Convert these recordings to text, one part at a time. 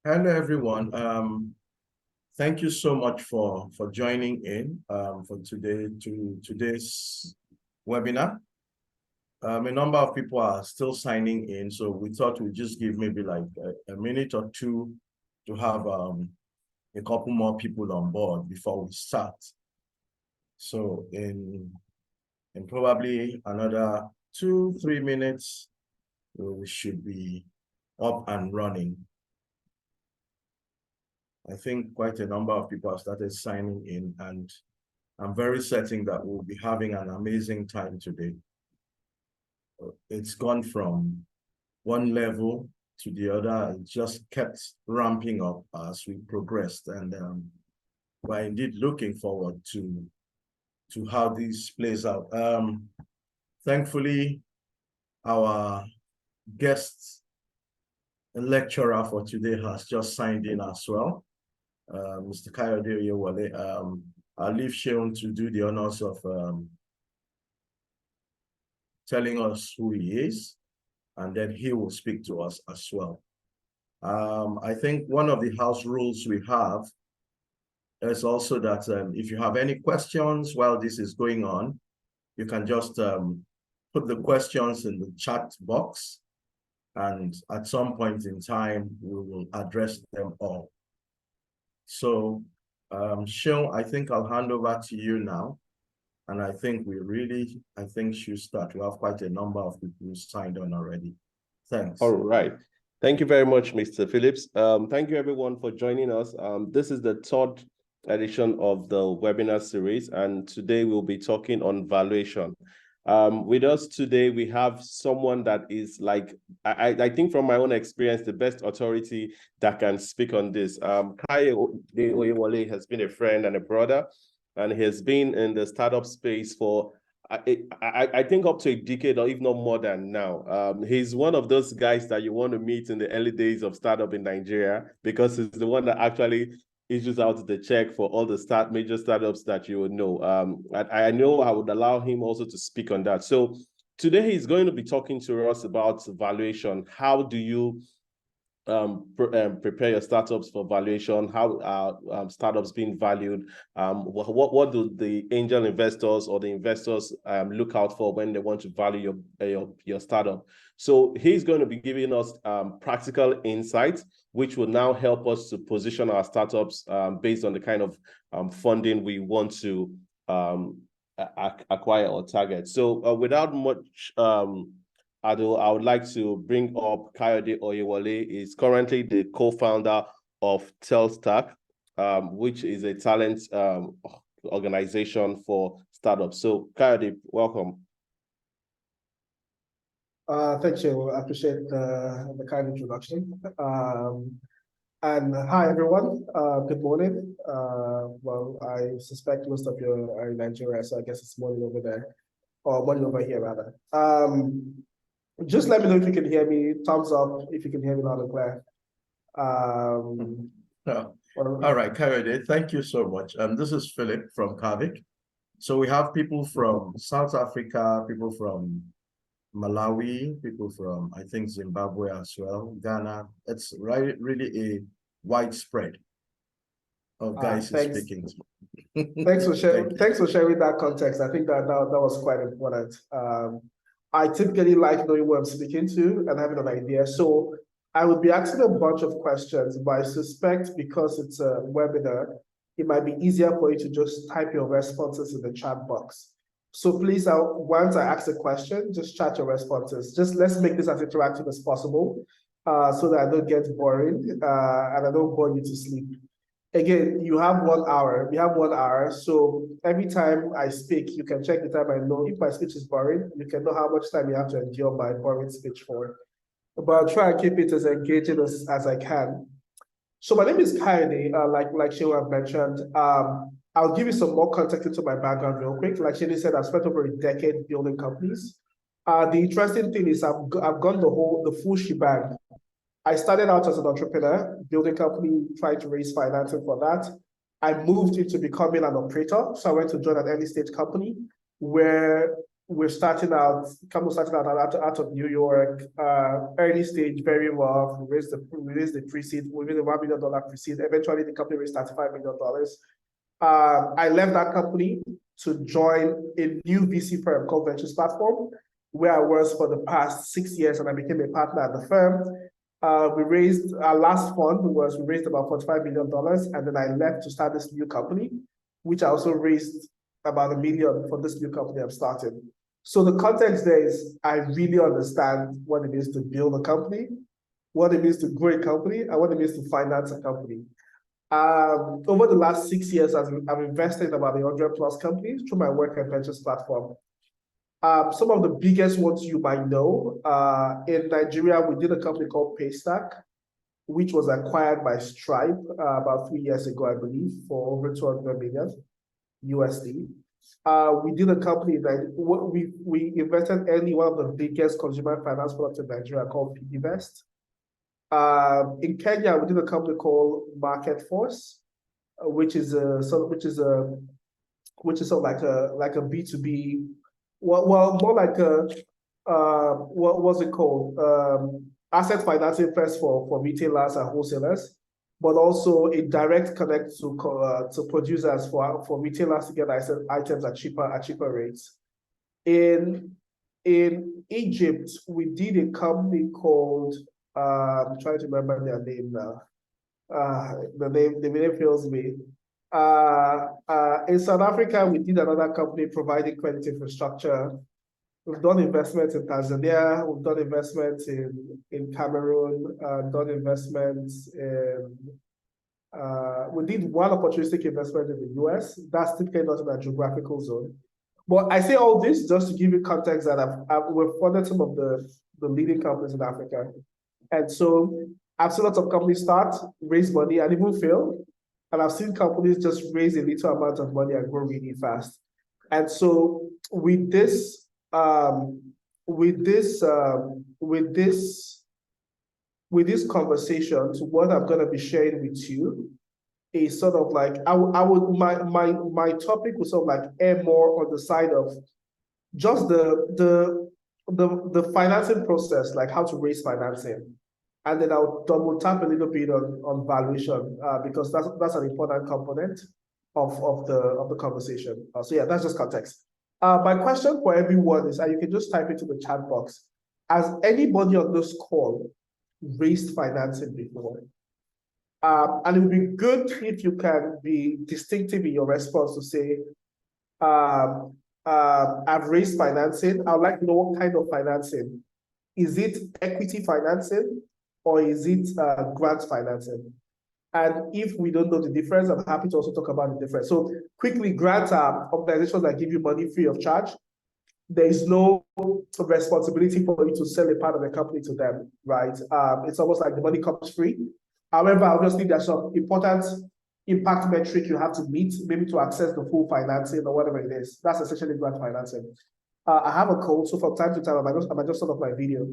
Hello, everyone. Thank you so much for joining in for today's webinar. A number of people are still signing in, so we thought we'd just give maybe like a minute or two to have a couple more people on board before we start. So in probably another 2-3 minutes, we should be up and running. I think quite a number of people have started signing in, and I'm very certain that we'll be having an amazing time today. It's gone from one level to the other. It just kept ramping up as we progressed, and we're indeed looking forward to how this plays out. Thankfully, our guest lecturer for today has just signed in as well. Mr. Kayode Oyewole. I'll leave Seun to do the honors of telling us who he is, and then he will speak to us as well. I think one of the house rules we have is also that if you have any questions while this is going on, you can just put the questions in the chat box, and at some point in time, we will address them all. So, Seun, I think I'll hand over to you now. And I think should start. We have quite a number of people who signed on already. Thanks. All right. Thank you very much, Mr. Phillips. Thank you everyone for joining us. This is the third edition of the webinar series, and today we'll be talking on valuation. With us today, we have someone that is like, I think from my own experience, the best authority that can speak on this. Kayode Oyewole has been a friend and a brother, and he has been in the startup space for, I think, up to a decade or if not more than now. He's one of those guys that you want to meet in the early days of startup in Nigeria, because he's the one that actually issues out the check for all the major startups that you would know. I know I would allow him also to speak on that. So today he's going to be talking to us about valuation. How do you prepare your startups for valuation? How are startups being valued? What do the angel investors or the investors look out for when they want to value your startup? So he's going to be giving us practical insights, which will now help us to position our startups based on the kind of funding we want to acquire or target. So without much I would like to bring up Kayode Oyewole. Is currently the co-founder of Telstack, which is a talent organization for startups. So Kayode, welcome. Thank you. I appreciate the kind introduction. And hi, everyone. Good morning. Well, I suspect most of you are in Nigeria, so I guess it's morning over there, or morning over here, rather. Just let me know if you can hear me. Thumbs up if you can hear me loud and clear. All right, Kayode, thank you so much. This is Philip from Kavik. So we have people from South Africa, people from Malawi, people from, I think, Zimbabwe as well, Ghana. It's really a widespread of guys speaking. Thanks for sharing. Thanks for sharing that context. I think that was quite important. I typically like knowing who I'm speaking to and having an idea. So I would be asking a bunch of questions, but I suspect because it's a webinar, it might be easier for you to just type your responses in the chat box. So please, once I ask a question, just chat your responses. Just let's make this as interactive as possible so that I don't get boring and I don't bore you to sleep. Again, you have 1 hour. We have 1 hour. So every time I speak, you can check the time. I know if my speech is boring, you can know how much time you have to endure my boring speech for. But I'll try and keep it as engaging as I can. So my name is Kayode, like Shewa mentioned. I'll give you some more context into my background real quick. Like Shani said, I've spent over a decade building companies. The interesting thing is I've gone the full shebang. I started out as an entrepreneur, building a company, trying to raise financing for that. I moved into becoming an operator. So I went to join an early stage company where we're starting out, company starting out of New York, early stage, very rough. We raised the pre-seed, we raised a $1 million pre-seed. Eventually, the company raised $35 million. I left that company to join a new VC firm called Ventures Platform, where I was for the past 6 years, and I became a partner at the firm. We raised our last fund we raised about $45 million, and then I left to start this new company, which I also raised about $1 million for this new company I'm starting. So the context there is I really understand what it means to build a company, what it means to grow a company, and what it means to finance a company. Over the last 6 years, I've invested in about 100+ companies through my work at Ventures Platform. Some of the biggest ones you might know, in Nigeria, we did a company called Paystack, which was acquired by Stripe about 3 years ago, I believe, for over $200 million USD. We did a company that we invested in one of the biggest consumer finance products in Nigeria called PiggyVest. In Kenya, we did a company called Market Force, which is sort of like a B2B, well more like a what was it called? Asset financing first for retailers and wholesalers, but also a direct connect to producers for retailers to get items at cheaper rates. In Egypt, we did a company called I'm trying to remember their name now. The name fails me. In South Africa, we did another company providing credit infrastructure. We've done investments in Tanzania, we've done investments in Cameroon, done investments in, we did one opportunistic investment in the US. That's typically not in a geographical zone. But I say all this just to give you context that we've funded some of the leading companies in Africa. And so I've seen lots of companies start, raise money, and even fail. And I've seen companies just raise a little amount of money and grow really fast. And so with this conversation, so what I'm going to be sharing with you is sort of like my topic was sort of like air more on the side of just the financing process, like how to raise financing. And then I'll double tap a little bit on valuation because that's an important component of the conversation. So yeah, that's just context. My question for everyone is, and you can just type into the chat box, has anybody on this call raised financing before? And it would be good if you can be distinctive in your response to say, I've raised financing. I'd like to know what kind of financing. Is it equity financing or is it grant financing? And if we don't know the difference, I'm happy to also talk about the difference. So quickly, grants are organizations that give you money free of charge. There is no responsibility for you to sell a part of the company to them, right? It's almost like the money comes free. However, obviously, there's some important impact metric you have to meet, maybe to access the full financing or whatever it is. That's essentially grant financing. I have a code, so from time to time, I might just turn off my video.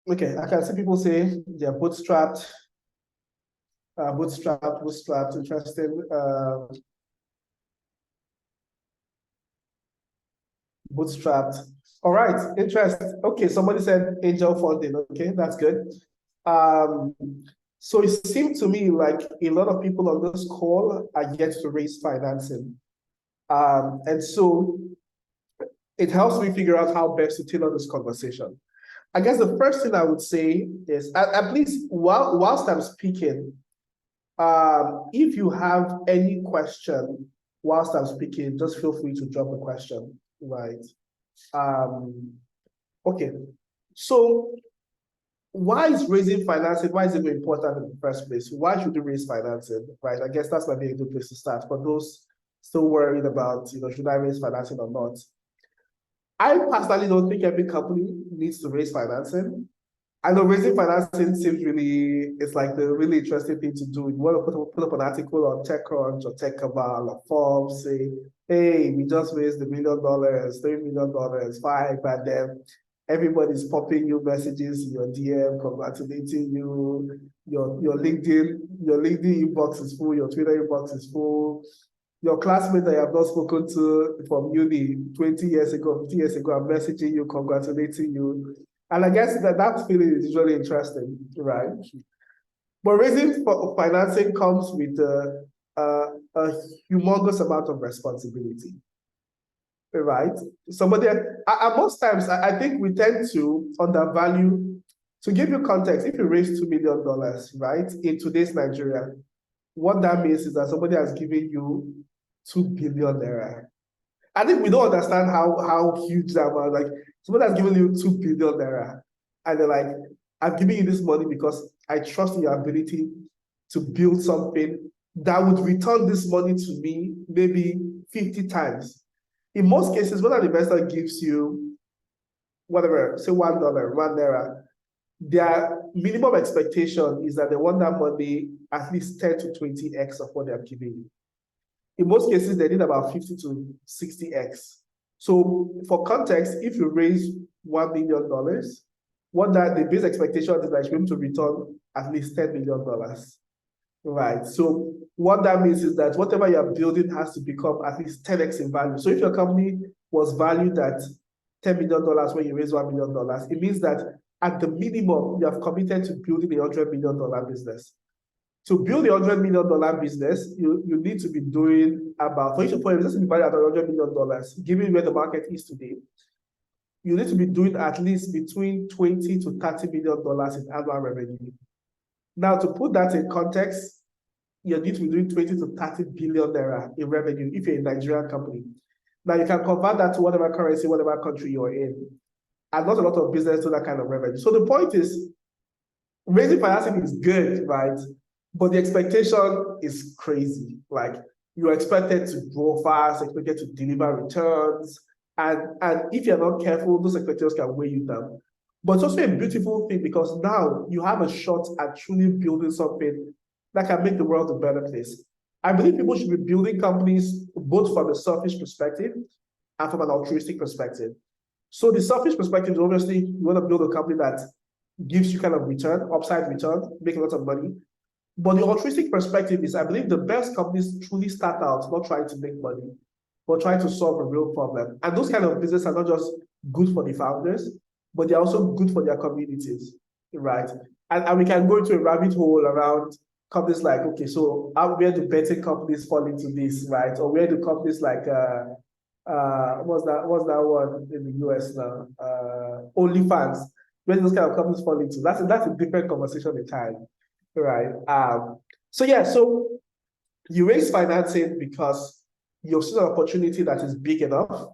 Okay, I can see people say they're bootstrapped, interesting. Bootstrapped. All right, interest. Okay, somebody said angel funding. Okay, that's good. So it seemed to me like a lot of people on this call are yet to raise financing. And so it helps me figure out how best to tailor this conversation. I guess the first thing I would say is, at least whilst I'm speaking, if you have any question whilst I'm speaking, just feel free to drop a question, right? Okay, so why is raising financing, why is it important in the first place? Why should you raise financing, right? I guess that's maybe a good place to start for those still worried about, should I raise financing or not? I personally don't think every company needs to raise financing. I know raising financing seems it's like the really interesting thing to do. You want to put up an article on TechCrunch or TechCabal or Forbes, say, hey, we just raised $1 million, $3 million, 5, and then everybody's popping you messages in your DM, congratulating you. Your LinkedIn inbox is full, your Twitter inbox is full. Your classmates that you have not spoken to from uni 20 years ago, 50 years ago, are messaging you, congratulating you. And I guess that feeling is really interesting, right? But raising financing comes with a humongous amount of responsibility, right? Most times, I think we tend to undervalue. To give you context, if you raise $2 million, right, in today's Nigeria, what that means is that somebody has given you 2 billion naira. I think we don't understand how huge that was. Like, somebody has given you 2 billion naira, and they're like, I'm giving you this money because I trust in your ability to build something that would return this money to me maybe 50 times. In most cases, when an investor gives you whatever, say $1, 1 naira, their minimum expectation is that they want that money at least 10 to 20x of what they're giving you. In most cases, they need about 50 to 60x. So for context, if you raise $1 million, the base expectation is that you're going to return at least $10 million. Right. So what that means is that whatever you're building has to become at least 10x in value. So if your company was valued at $10 million when you raise $1 million, it means that at the minimum, you have committed to building a $100 million business. To build a $100 million business, you need to be doing about, for each point, just be valued at $100 million, given where the market is today, you need to be doing at least between $20 to $30 million in annual revenue. Now, to put that in context, you need to be doing 20 to 30 billion naira in revenue if you're a Nigerian company. Now, you can convert that to whatever currency, whatever country you're in. And not a lot of business do that kind of revenue. So the point is, raising financing is good, right? But the expectation is crazy. Like, you're expected to grow fast, expected to deliver returns. And if you're not careful, those expectations can weigh you down. But it's also a beautiful thing because now you have a shot at truly building something that can make the world a better place. I believe people should be building companies both from a selfish perspective and from an altruistic perspective. So the selfish perspective is obviously you want to build a company that gives you kind of return, upside return, make a lot of money. But the altruistic perspective is, I believe the best companies truly start out not trying to make money, but trying to solve a real problem. And those kind of businesses are not just good for the founders, but they're also good for their communities, right? And we can go into a rabbit hole around companies like, okay, so where do betting companies fall into this, right? Or where do companies like, what's that one in the US now? OnlyFans, where do those kind of companies fall into? That's a different conversation entirely, right? So you raise financing because you've seen an opportunity that is big enough,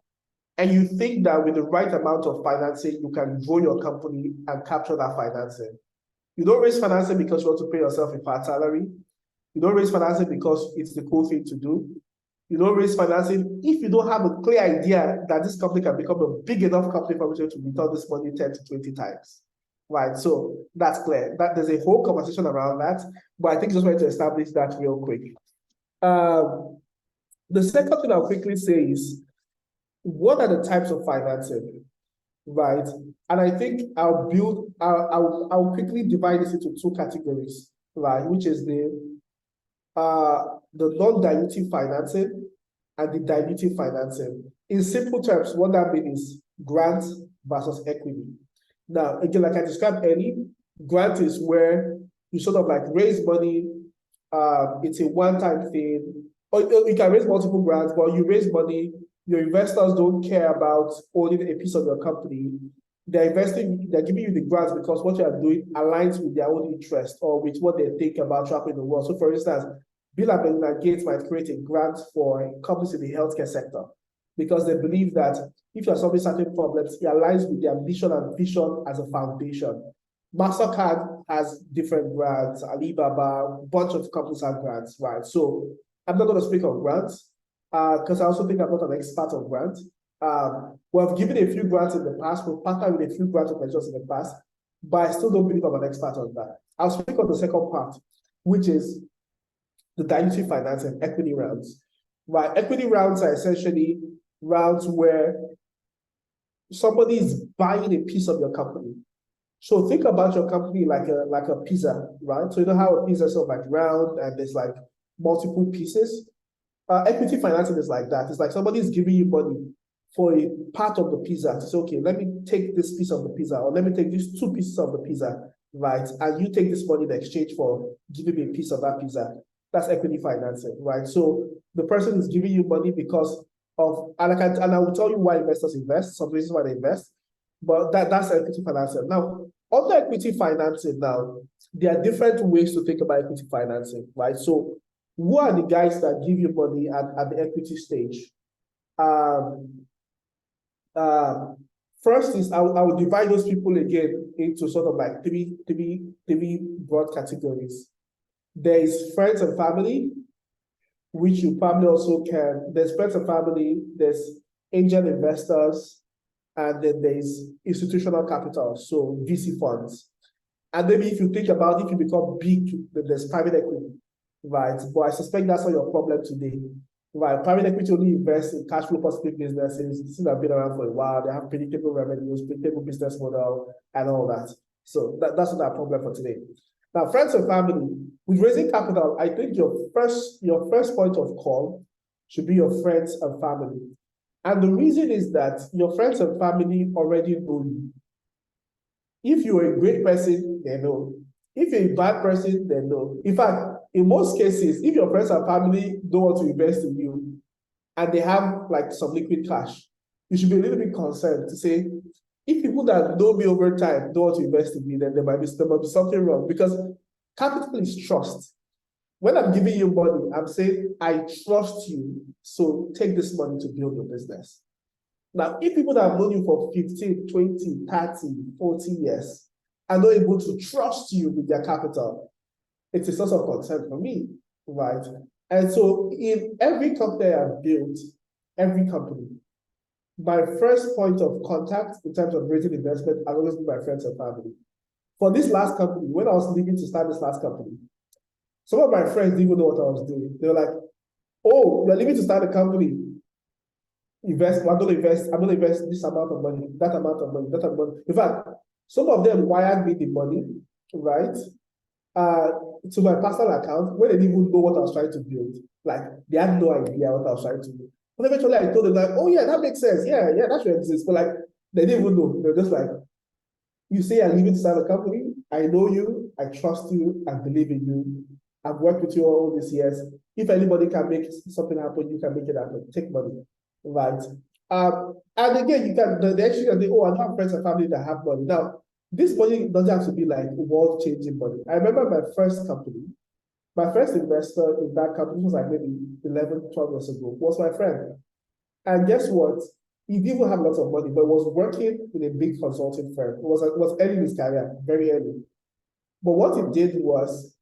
and you think that with the right amount of financing, you can grow your company and capture that financing. You don't raise financing because you want to pay yourself a fat salary. You don't raise financing because it's the cool thing to do. You don't raise financing if you don't have a clear idea that this company can become a big enough company for you to return this money 10 to 20 times. Right, so that's clear. There's a whole conversation around that, but I think just wanted to establish that real quick. The second thing I'll quickly say is, what are the types of financing, right? And I think I'll quickly divide this into two categories, right? Which is the non-dilutive financing and the dilutive financing. In simple terms, what that means is grant versus equity. Now, again, like I described earlier, grant is where you sort of like raise money. It's a one-time thing. Or you can raise multiple grants, but you raise money. Your investors don't care about owning a piece of your company. They're giving you the grants because what you are doing aligns with their own interest or with what they think about traveling the world. So for instance, Bill and Melinda Gates might create a grant for companies in the healthcare sector because they believe that if you're solving certain problems, it aligns with their mission and vision as a foundation. MasterCard has different grants, Alibaba, a bunch of companies have grants, right? So I'm not going to speak on grants because I also think I'm not an expert on grants. We've given a few grants in the past, we've partnered with a few grants organizations in the past, but I still don't believe I'm an expert on that. I'll speak on the second part, which is the dilutive financing, equity rounds, right? Equity rounds are essentially rounds where somebody is buying a piece of your company. So think about your company like a pizza, right? So you know how a pizza is sort of like round and there's like multiple pieces. Equity financing is like that. It's like somebody is giving you money for a part of the pizza to say, okay, let me take this piece of the pizza, or let me take these two pieces of the pizza, right? And you take this money in exchange for giving me a piece of that pizza. That's equity financing, right? So the person is giving you money because of, and I will tell you why investors invest, some reasons why they invest, but that's equity financing. Now, under equity financing now, there are different ways to think about equity financing, right? So who are the guys that give you money at the equity stage? First is I will divide those people again into sort of like three broad categories. There is friends and family, which you probably also can. There's friends and family, there's angel investors, and then there's institutional capital, so VC funds. And maybe if you think about it, if you become big, then there's private equity, right? But I suspect that's not your problem today, right? Private equity only invests in cash flow positive businesses. These have been around for a while. They have predictable revenues, predictable business model, and all that. So that's not our problem for today. Now, friends and family, with raising capital, I think your first point of call should be your friends and family. And the reason is that your friends and family already know you. If you're a great person, they know. If you're a bad person, they know. In fact, in most cases, if your friends and family don't want to invest in you and they have like some liquid cash, you should be a little bit concerned to say, if people that know me over time don't want to invest in me, then there might be something wrong, because capital is trust. When I'm giving you money, I'm saying, I trust you, so take this money to build your business. Now, if people that have known you for 15, 20, 30, 40 years are not able to trust you with their capital, it's a source of concern for me, right? And so in every company I've built, every company, my first point of contact in terms of raising investment has always been my friends and family. For this last company, when I was leaving to start this last company, some of my friends didn't even know what I was doing. They were like, oh, you're leaving to start a company. I'm going to invest this amount of money, that amount of money, that amount of money. In fact, some of them wired me the money, right? To my personal account when they didn't even know what I was trying to build. Like, they had no idea what I was trying to do. But eventually I told them, like, oh yeah, that makes sense. Yeah, that should exist. But like, they didn't even know. They're just like, you say I'm leaving to start a company. I know you, I trust you, I believe in you. I've worked with you all these years. If anybody can make something happen, you can make it happen. Take money, right? And again, you can the extra can say, oh, I don't have friends and family that have money. Now, this money doesn't have to be like world-changing money. I remember my first company, my first investor in that company was like maybe 11, 12 years ago, was my friend. And guess what? He didn't have lots of money, but was working in a big consulting firm. It was early in his career, very early. But what he did was,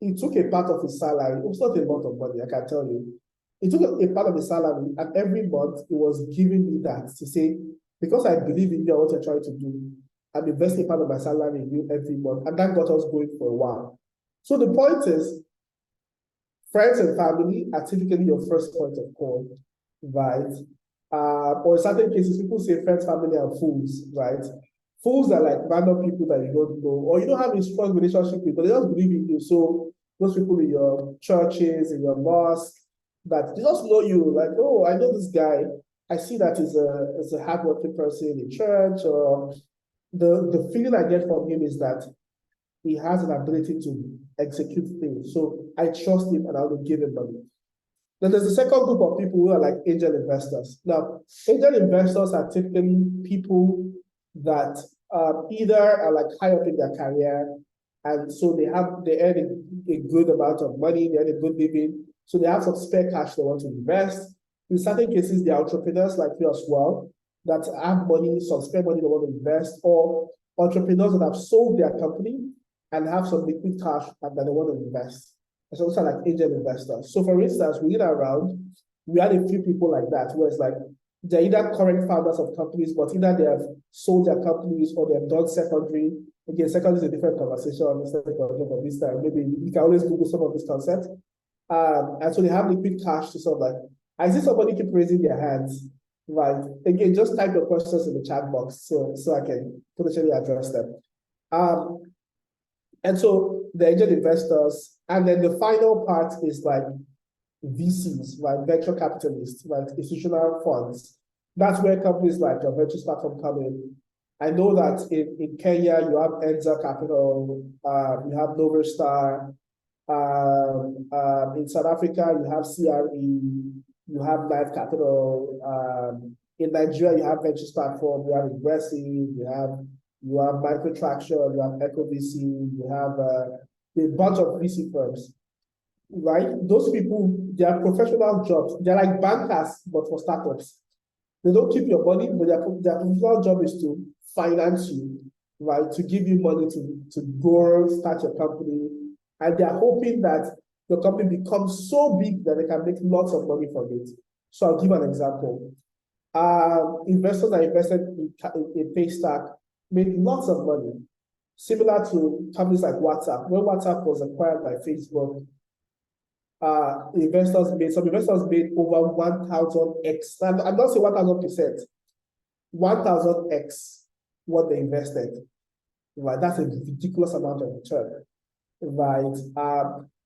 he took a part of his salary. It was not a lot of money, I can tell you. He took a part of his salary, and every month he was giving me that to say, because I believe in you and what you're trying to do, I'm investing part of my salary in you every month. And that got us going for a while. So the point is, friends and family are typically your first point of call, right? Or in certain cases, people say friends, family are fools, right? Fools are like random people that you don't know, or you don't have a strong relationship with, but they just believe in you. So those people in your churches, in your mosque, that they just know you, like, oh, I know this guy. I see that he's a hardworking person in church, or the feeling I get from him is that he has an ability to execute things. So I trust him and I will give him money. Then there's the second group of people who are like angel investors. Now, angel investors are typically people that either are like high up in their career, and so they earn a good amount of money, they earn a good living, so they have some spare cash they want to invest. In certain cases, they are entrepreneurs like you as well, that have money, some spare money they want to invest, or entrepreneurs that have sold their company and have some liquid cash and that they want to invest. It's also like angel investors. So for instance, within our round, we had a few people like that, where it's like, they're either current founders of companies, but either they have sold their companies or they have done secondary. Again, secondary is a different conversation for this time. Maybe you can always Google some of these concepts. And so they have liquid cash to sort of like I see somebody keep raising their hands. Right. Again, just type your questions in the chat box so I can potentially address them. And so the angel investors, and then the final part is like VCs, right? Venture capitalists, right? Institutional funds. That's where companies like a venture platform come in. I know that in Kenya, you have Enza Capital, you have Nova Star. In South Africa, you have CRE, you have Life Capital. In Nigeria, you have Ventures Platform, you have Aggressive, you have Microtraction, you have Echo VC, you have a bunch of VC firms, right? Those people, they are professional jobs. They're like bankers, but for startups. They don't keep your money, but their professional job is to finance you, right? To give you money to go start your company. And they're hoping that your company becomes so big that they can make lots of money from it. So I'll give an example. Investors that invested in Paystack made lots of money, similar to companies like WhatsApp. When WhatsApp was acquired by Facebook, some investors made over 1,000x. I'm not saying 1,000%, 1,000x what they invested. Right, that's a ridiculous amount of return. Right,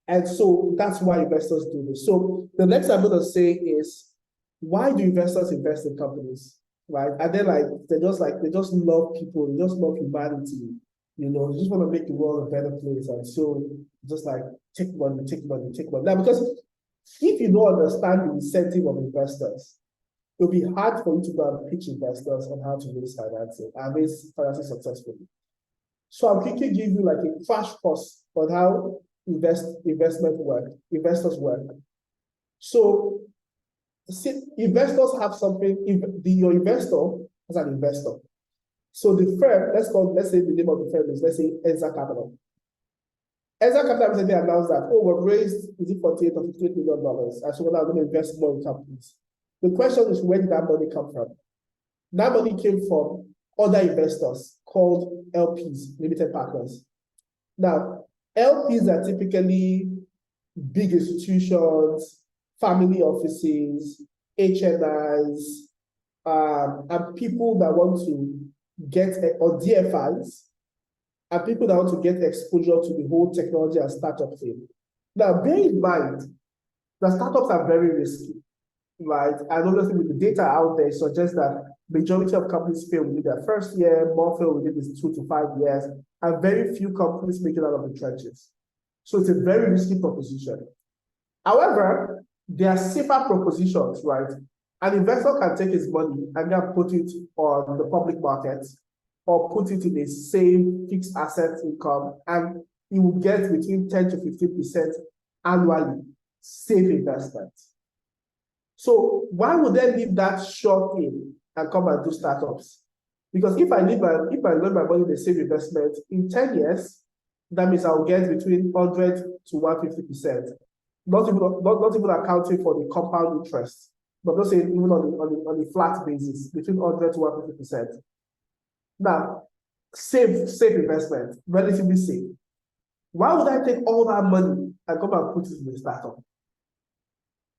and so that's why investors do this. So the next I'm going to say is, why do investors invest in companies? Right, and they just love people, they just love humanity. You know, they just want to make the world a better place, and so just like take money. Now, because if you don't understand the incentive of investors, it'll be hard for you to go and pitch investors on how to raise financing and raise financing successfully. So I'll quickly give you like a crash course on how investors work. So investors have something, your investor is an investor. So the firm, let's say the name of the firm is, let's say Enza Capital. Enza Capital recently announced that, we've raised, is it $48 or $58 million? And so we're now going to invest more in companies. The question is, where did that money come from? That money came from other investors called LPs, limited partners. Now, LPs are typically big institutions, family offices, HNIs, and people that want to get, or DFIs, and people that want to get exposure to the whole technology and startup thing. Now, bear in mind that startups are very risky, right? And obviously with the data out there, it suggests that majority of companies fail within their first year, more fail within these 2 to 5 years, and very few companies make it out of the trenches. So it's a very risky proposition. However, there are safer propositions, right? An investor can take his money and then put it on the public markets or put it in a safe fixed asset income, and he will get between 10 to 15% annually, safe investment. So why would they leave that short in and come and do startups? Because if I leave my money in a safe investment, in 10 years, that means I'll get between 100 to 150%. Not even accounting for the compound interest, but just saying even on the flat basis, between 100 to 150%. Now, safe investment, relatively safe. Why would I take all that money and come and put it in a startup?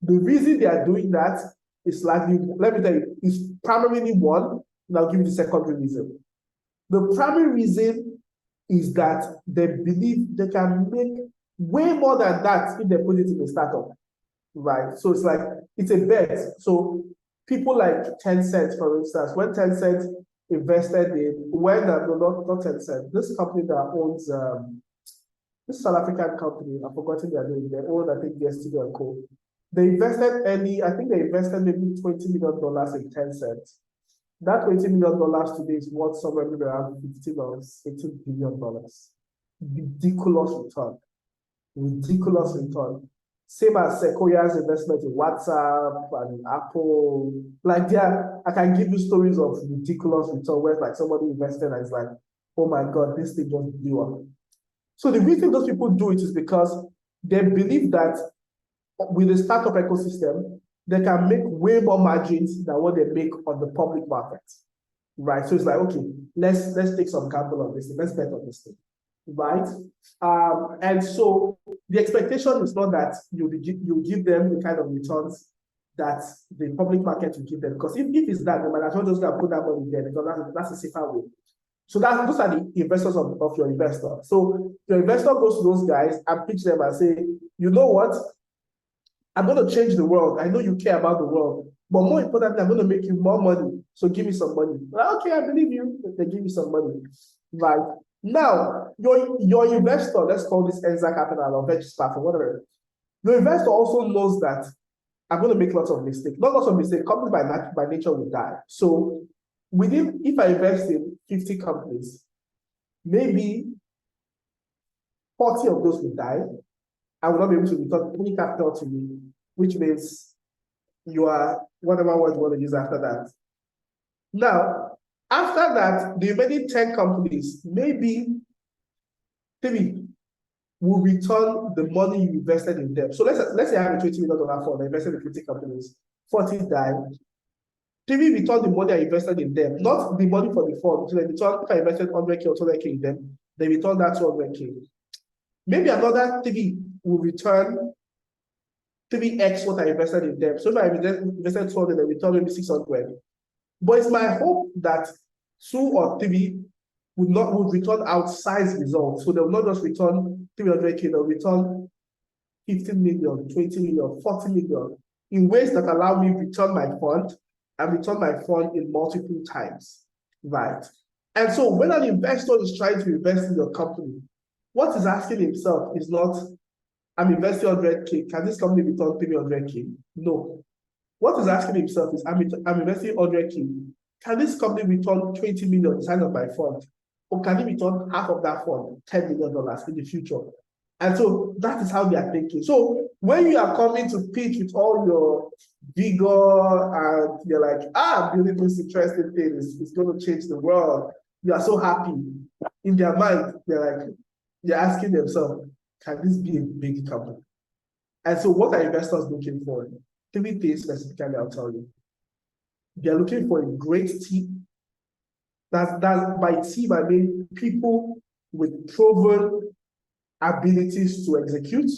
The reason they are doing that is likely, let me tell you, is primarily one, and I'll give you the secondary reason. The primary reason is that they believe they can make way more than that if they put it in a startup, right? So it's like, it's a bet. So people like Tencent, for instance, when Tencent invested in, not Tencent, this company that owns, this South African company, I've forgotten their name, they own, I think, Digestible and Co. They invested early, I think they invested maybe $20 million in Tencent. That $20 million today is worth somewhere around $15 or $18 billion. Ridiculous return. Same as Sequoia's investment in WhatsApp and Apple. Like, yeah, I can give you stories of ridiculous return where like somebody invested and it's like, oh my God, this thing just blew up. So the reason those people do it is because they believe that with the startup ecosystem, they can make way more margins than what they make on the public market, right? So it's like, okay, let's take some gamble on this thing. Let's bet on this thing, right? And so the expectation is not that you give them the kind of returns that the public market will give them. Because if it's that, they might as well just go and put that money there, because that's a safer way. So those are the investors of your investor. So your investor goes to those guys and pitch them and say, you know what? I'm going to change the world. I know you care about the world, but more importantly, I'm going to make you more money. So give me some money. Well, okay, I believe you. They give you some money. Right. Now, your investor, let's call this Enza Capital or Venture Spark or whatever. Your investor also knows that I'm going to make lots of mistakes. Not lots of mistakes. Companies by nature will die. So if I invest in 50 companies, maybe 40 of those will die. I will not be able to return any capital to you, which means you are whatever word you want to use after that. Now, after that, the remaining 10 companies, maybe 3 will return the money you invested in them. So let's say I have a $20 million fund, I invested in 50 companies, 40 died. 3 return the money I invested in them, not the money for the fund. So they return, if I invested 100K or 200K in them, they return that 200K. Maybe another 3 will return 3x what I invested in them. So if I invested 200, they return maybe 600. But it's my hope that 2 or 3 would return outsized results. So they will not just return 300K, they'll return 15 million, 20 million, 40 million in ways that allow me to return my fund and return my fund in multiple times, right? And so when an investor is trying to invest in your company, what he's asking himself is not, I'm investing 100K, can this company return 300K? No. What he's asking himself is, I'm investing 100K, can this company return 20 million inside of my fund? Or can it return half of that fund, $10 million in the future? And so that is how they are thinking. So when you are coming to pitch with all your vigor and you're like, building this interesting thing is going to change the world, you are so happy. In their mind, they're asking themselves, can this be a big company? And so what are investors looking for? 3 things specifically, I'll tell you. They're looking for a great team. That by team, I mean people with proven abilities to execute,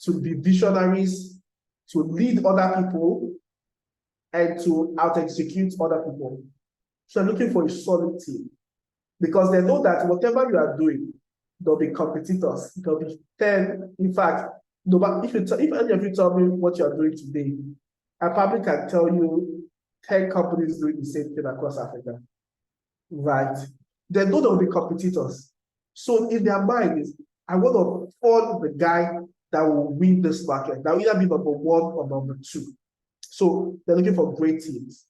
to be visionaries, to lead other people, and to out-execute other people. So I'm looking for a solid team because they know that whatever you are doing, there'll be competitors. There'll be 10. In fact, if any of you tell me what you're doing today, I probably can tell you 10 companies doing the same thing across Africa. Right? They know there'll be competitors. So in their mind is, I want to find the guy that will win this market. That will either be number 1 or number 2. So they're looking for great teams.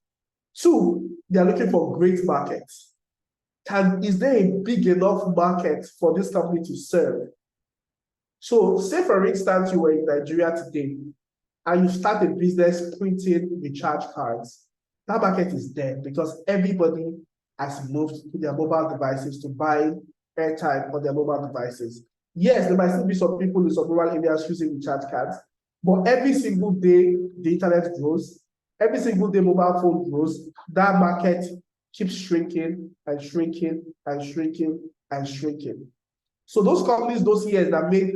2, they're looking for great markets. Is there a big enough market for this company to serve? So say for instance, you were in Nigeria today and you start a business printing recharge cards. That market is dead because everybody has moved to their mobile devices to buy airtime on their mobile devices. Yes, there might still be some people in some rural areas using recharge cards, but every single day the internet grows, every single day mobile phone grows, that market keeps shrinking and shrinking and shrinking and shrinking. So those companies, those years that made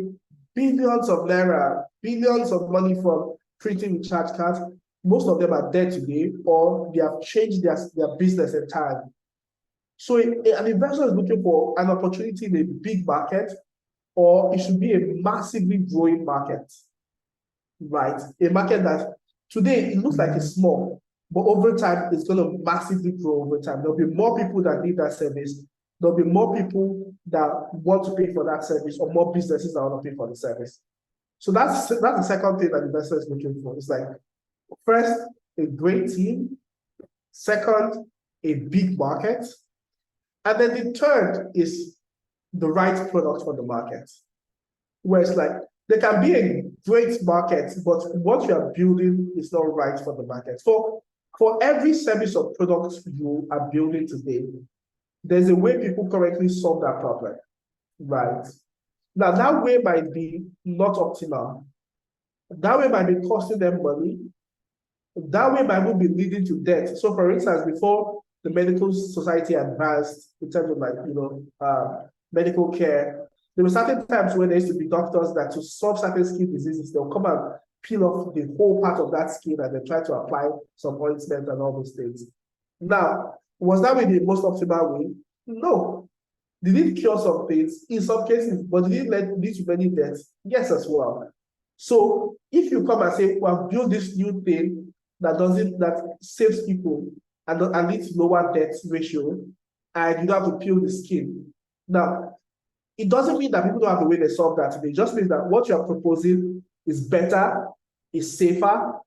billions of naira, billions of money from printing recharge cards, most of them are dead today, or they have changed their business entirely. So an investor is looking for an opportunity in a big market, or it should be a massively growing market, right? A market that today it looks like it's small, but over time it's going to massively grow over time. There'll be more people that need that service. There'll be more people that want to pay for that service, or more businesses that want to pay for the service. So that's the second thing that investor is looking for. It's like, first, a great team. Second, a big market. And then the third is the right product for the market. Where it's like, there can be a great market, but what you are building is not right for the market. For every service or product you are building today, there's a way people correctly solve that problem, right? Now, that way might be not optimal. That way might be costing them money. That way might be leading to debt. So, for instance, before the medical society advanced in terms of medical care, there were certain times when there used to be doctors that to solve certain skin diseases, they'll come and peel off the whole part of that skin and then try to apply some ointment and all those things. Now, was that really the most optimal way? No. Did it cure some things? In some cases, but did it lead to many deaths? Yes, as well. So if you come and say, well, build this new thing that saves people and leads to lower death ratio, and you don't have to peel the skin. Now, it doesn't mean that people don't have the way they solve that today. It just means that what you're proposing is better, is safer,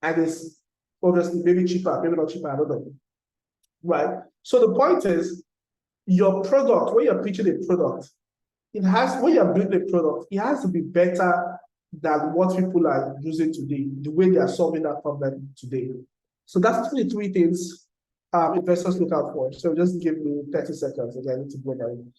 and is obviously maybe cheaper, maybe not cheaper, I don't know. Right? So the point is, your product, when you're pitching a product, when you're building a product, it has to be better than what people are using today, the way they are solving that problem today. So that's 23 things investors look out for. So just give me 30 seconds again to go down.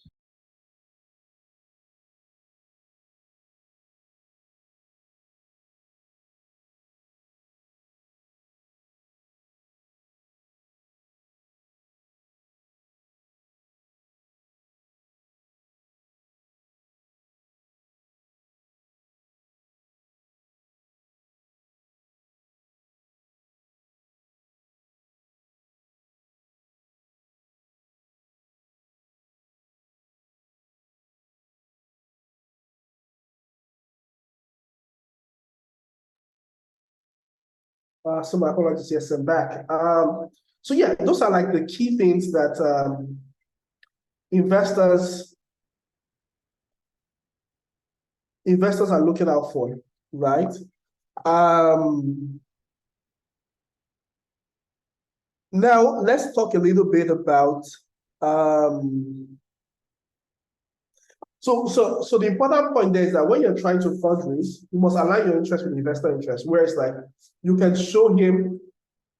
So my apologies, yes, I'm back. So yeah, those are like the key things that investors are looking out for, right? Now let's talk a little bit about So the important point there is that when you're trying to fundraise, you must align your interest with investor interest, where it's like you can show him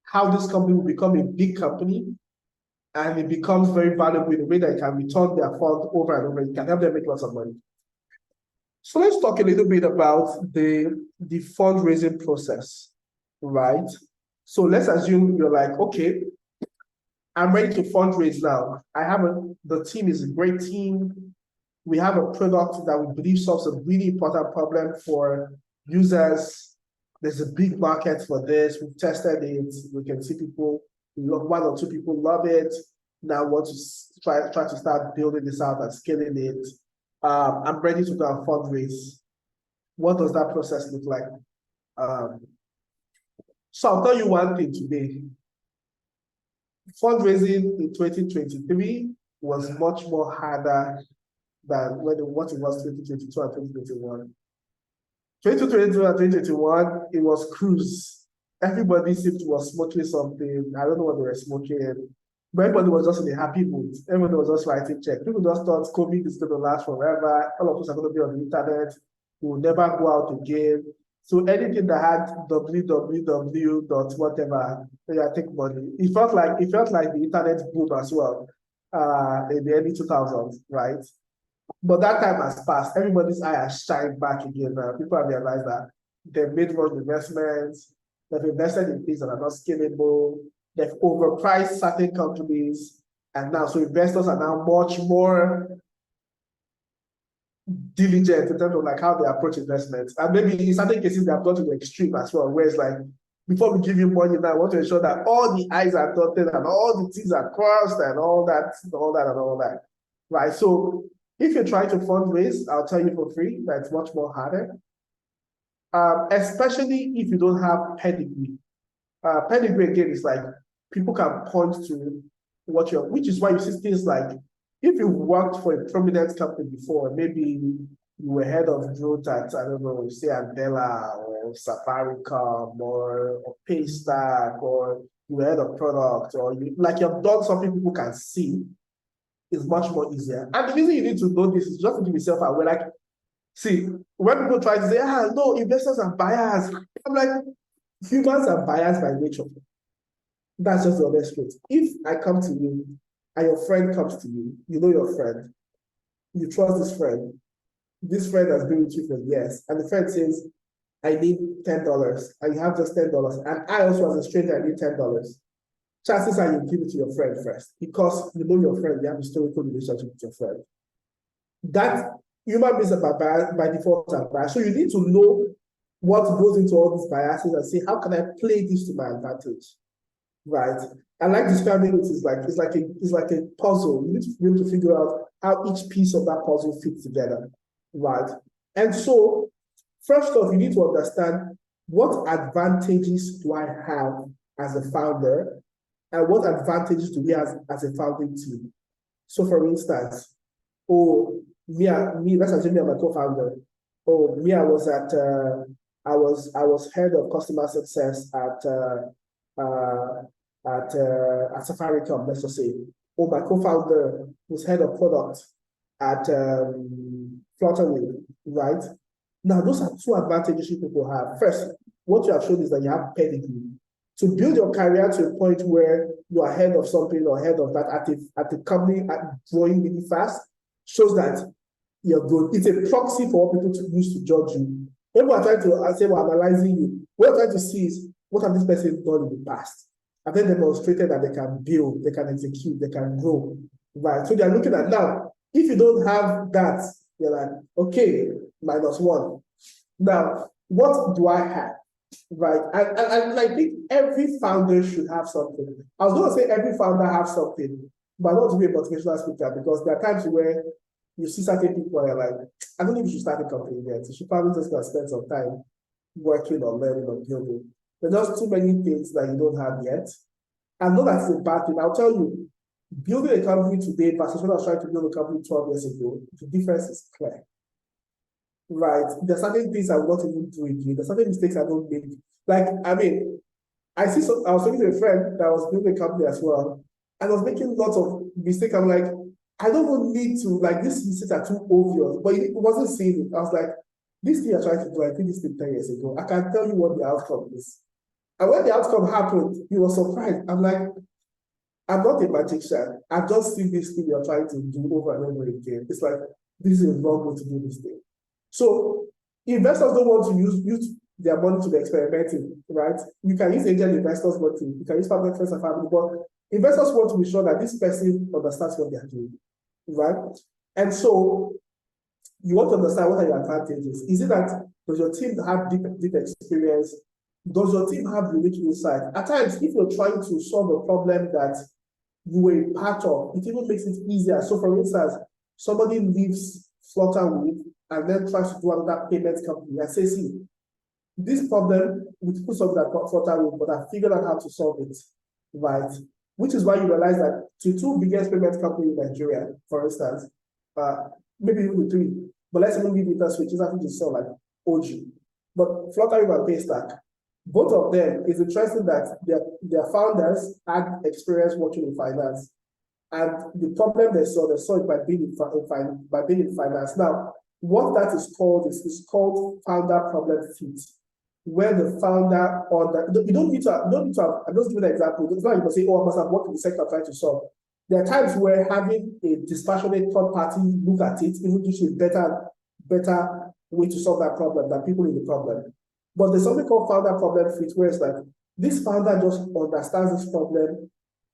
how this company will become a big company and it becomes very valuable in a way that it can return their fund over and over. It can help them make lots of money. So let's talk a little bit about the fundraising process, right? So let's assume you're like, okay, I'm ready to fundraise now. The team is a great team. We have a product that we believe solves a really important problem for users. There's a big market for this. We've tested it. We can see one or two people love it. Now want to try to start building this out and scaling it. I'm ready to go and fundraise. What does that process look like? So I'll tell you one thing today. Fundraising in 2023 was much more harder than what it was 2022 and 2021. 2022 and 2021, it was cruise. Everybody seemed to was smoking something. I don't know what they were smoking, but everybody was just in a happy mood. Everybody was just writing checks. People just thought COVID is going to last forever. All of us are going to be on the internet. We will never go out again. So anything that had www dot whatever, I think money. It felt like the internet boom as well in the early 2000s, right? But that time has passed. Everybody's eye has shined back again. People have realized that they've made wrong investments. They've invested in things that are not scalable. They've overpriced certain companies, and now so investors are now much more diligent in terms of like how they approach investments. And maybe in certain cases they have gone to the extreme as well, where it's like, before we give you money now, I want to ensure that all the I's are dotted and all the T's are crossed and all that. Right. So if you're trying to fundraise, I'll tell you for free that it's much more harder. Especially if you don't have pedigree. Pedigree again is like people can point to which is why you see things like, if you worked for a prominent company before, maybe you were head of growth at, I don't know, say Andela or Safaricom or Paystack, or you were head of product, or you've done something people can see, is much more easier. And the reason you need to know this is just to give yourself aware. Like, see, when people try to say, no, investors are buyers, I'm like, humans are buyers by nature. That's just the honest truth. If I come to you and your friend comes to you, you know your friend, you trust this friend has been with you for years, and the friend says, I need $10, and you have just $10, and I also, as a stranger, I need $10. Chances are you give it to your friend first, because you know your friend, you have a historical relationship with your friend. That human beings are by default are biased. So you need to know what goes into all these biases and say, how can I play this to my advantage? Right. I like describing it as it's like a puzzle. You need to be able to figure out how each piece of that puzzle fits together. Right. And so, first off, you need to understand what advantages do I have as a founder, and what advantages do we have as a founding team. So, for instance, let's assume me, I'm a co-founder. I was at I was head of customer success at Safaricom, let's just say. Or my co-founder was head of product at Flutterwave, right? Now, those are two advantages people have. First, what you have shown is that you have pedigree. To build your career to a point where you are head of something or head of that at a company growing really fast shows that you're good. It's a proxy for what people to use to judge you. When we're trying to say we're analyzing you, what we're trying to see is what have this person done in the past? Have they demonstrated that they can build, they can execute, they can grow, right? So they're looking at now. If you don't have that, you're like, okay, -1. Now, what do I have? Right, and I think every founder should have something. I was going to say every founder has something, but not to be a motivational speaker, because there are times where you see certain people and you're like, I don't think you should start a company yet. You should probably just go spend some time working or learning or building. There are just too many things that you don't have yet. And not that's a bad thing. I'll tell you, building a company today versus when I was trying to build a company 12 years ago, the difference is clear. Right, there's certain things I will not even do again. There's certain mistakes I don't make. Like, I mean, I was talking to a friend that was building a company as well, and I was making lots of mistakes. I'm like, I don't even need to, like, these mistakes are too obvious, but it wasn't seeing it. I was like, this thing I tried to do, I did this thing 10 years ago. I can tell you what the outcome is. And when the outcome happened, he was surprised. I'm like, I'm not a magician. I've just seen this thing you're trying to do over and over again. It's like, this is a wrong way to do this thing. So investors don't want to use their money to be experimenting, right? You can use angel investors' money, you can use family, friends, and family, but investors want to be sure that this person understands what they are doing, right? And so you want to understand what are your advantages. Is it that does your team have deep experience? Does your team have unique insight? At times, if you're trying to solve a problem that you were a part of, it even makes it easier. So for instance, somebody leaves Flutterwave and then tries to do another payment company and say, see, this problem, we put something that Flutterwave, but I figured out how to solve it, right? Which is why you realize that the two biggest payment companies in Nigeria, for instance, maybe even the three, but let's even leave it as which is having to sell like OG. But Flutterwave and Paystack, both of them, is interesting that their founders had experience working in finance. And the problem they saw it by being in finance. Now, what that is called is called founder problem fit, where the founder you don't need to have, I'm just giving an example. It's not you can say, oh, I must have worked in the sector trying to solve. There are times where having a dispassionate third party look at it even gives you a better way to solve that problem than people in the problem. But there's something called founder problem fit, where it's like this founder just understands this problem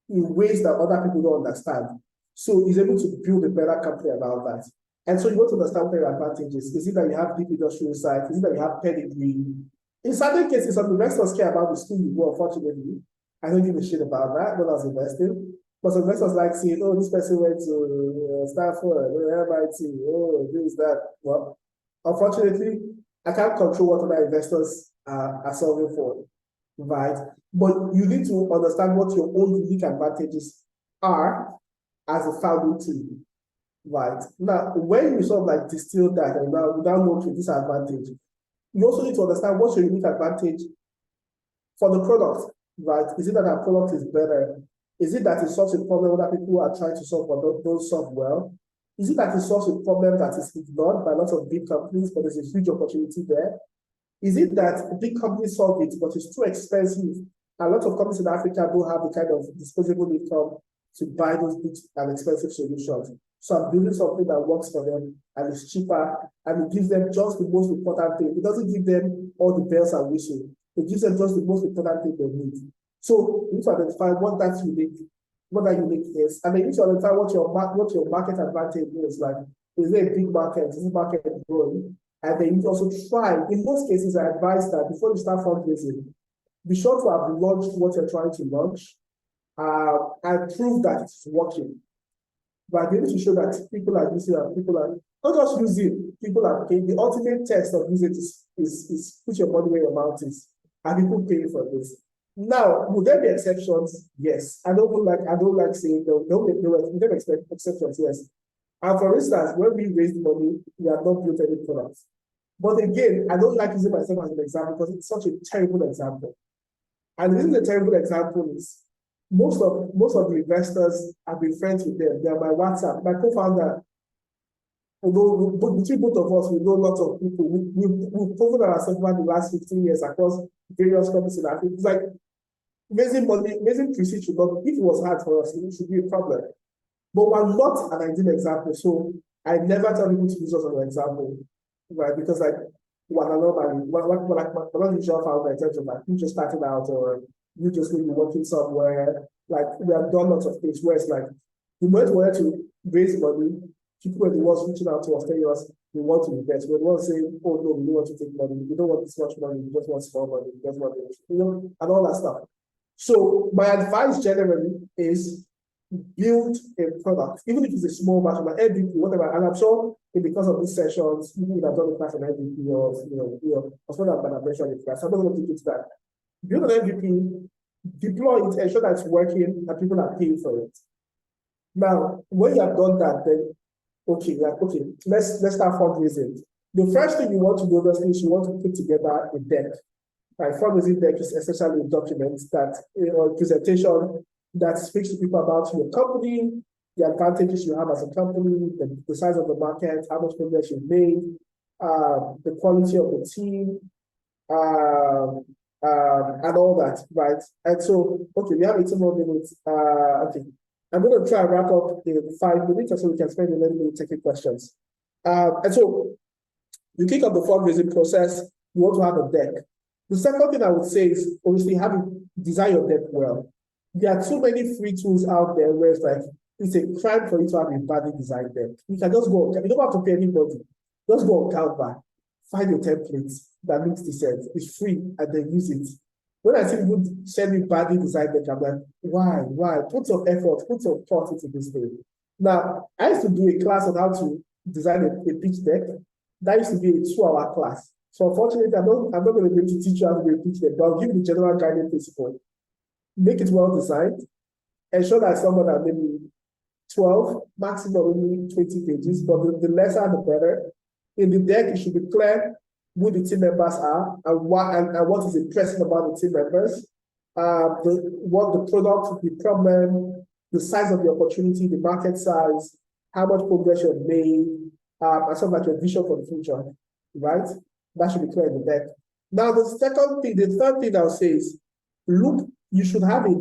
in ways that other people don't understand. So he's able to build a better company about that. And so you want to understand what your advantages. Is it that you have deep industry insight? Is it that you have pedigree? In certain cases, some investors care about the school you go, unfortunately. I don't give a shit about that when I was investing. But some investors like saying, oh, this person went to Stanford, MIT, oh, this, that. Well, unfortunately, I can't control what other investors are solving for, right? But you need to understand what your own unique advantages are as a founding team, right? Now, when you sort of like distill that and now without knowing your disadvantage, you also need to understand what's your unique advantage for the product, right? Is it that our product is better? Is it that it solves a problem that people are trying to solve but don't solve well? Is it that it solves a problem that is ignored by lots of big companies, but there's a huge opportunity there? Is it that big companies solve it, but it's too expensive? A lot of companies in Africa don't have the kind of disposable income to buy those big and expensive solutions. So I'm building something that works for them and is cheaper, and it gives them just the most important thing. It doesn't give them all the bells and whistles. It gives them just the most important thing they need. So you need to identify what that unique is, and then you need to identify what your market advantage is. Like, is there a big market? Is this market growing? And then you also try. In most cases, I advise that before you start fundraising, be sure to have launched what you're trying to launch and prove that it's working. But be able to show that people are using and people are not just using, people are paying. The ultimate test of using is put your money where your mouth is. Are people paying for this? Now, will there be exceptions? Yes. I don't like saying we don't expect exceptions, yes. And for instance, when we raised money, we have not built any products. But again, I don't like using myself as an example because it's such a terrible example. And the reason it's a terrible example is most of the investors I've been friends with them. They're my WhatsApp. My co-founder, although between both of us, we know lots of people. We've proven ourselves over the last 15 years across various companies in Africa. It's like raising money, raising proceeds should not, if it was hard for us, it should be a problem. But we're not an ideal example. So I never tell people to use us as an example, right? Because like we're not usual founder in terms of like you just started out or you just maybe working somewhere. Like we have done lots of things where it's like the moment we wanted to raise money, people were the ones reaching out to us, telling us we want to invest. We're the ones saying, oh no, we don't want to take money, we don't want this much money, we just want small money, we just want this, and all that stuff. So my advice generally is build a product, even if it's a small version, like MVP, whatever. And I'm sure because of these sessions, you would have done a class on MVP or as well as mentioned in class. I'm not going to get to that. Build an MVP, deploy it, ensure that it's working, and people are paying for it. Now, when you have done that, then let's start fundraising. The first thing you want to do is you want to put together a deck. Right, fundraising deck is essentially a document that a presentation that speaks to people about your company, the advantages you have as a company, the size of the market, how much progress you've made, the quality of the team, and all that, right? And so, we have 18 more minutes. I'm going to try and wrap up in 5 minutes, so we can spend a little bit taking questions. And so, you kick off the fundraising process. You want to have a deck. The second thing I would say is obviously have to design your deck well. There are too many free tools out there where it's like it's a crime for you to have a badly designed deck. You can just go, you don't have to pay anybody. Just go on Canva, find your templates that makes the sense. It's free and then use it. When I see people send me badly designed deck, I'm like, why? Put some effort, put some thought into this thing. Now, I used to do a class on how to design a pitch deck. That used to be a 2-hour class. So unfortunately, I'm not going to be able to teach you how to do a pitch deck, but I'll give you the general guiding principle. Make it well designed. Ensure that someone that maybe 12, maximum only 20 pages, but the lesser the better. In the deck, it should be clear who the team members are and what is impressive about the team members, what the product, the problem, the size of the opportunity, the market size, how much progress you've made, and something like your vision for the future, right? That should be clear in the deck. Now, the third thing I'll say is, you should have a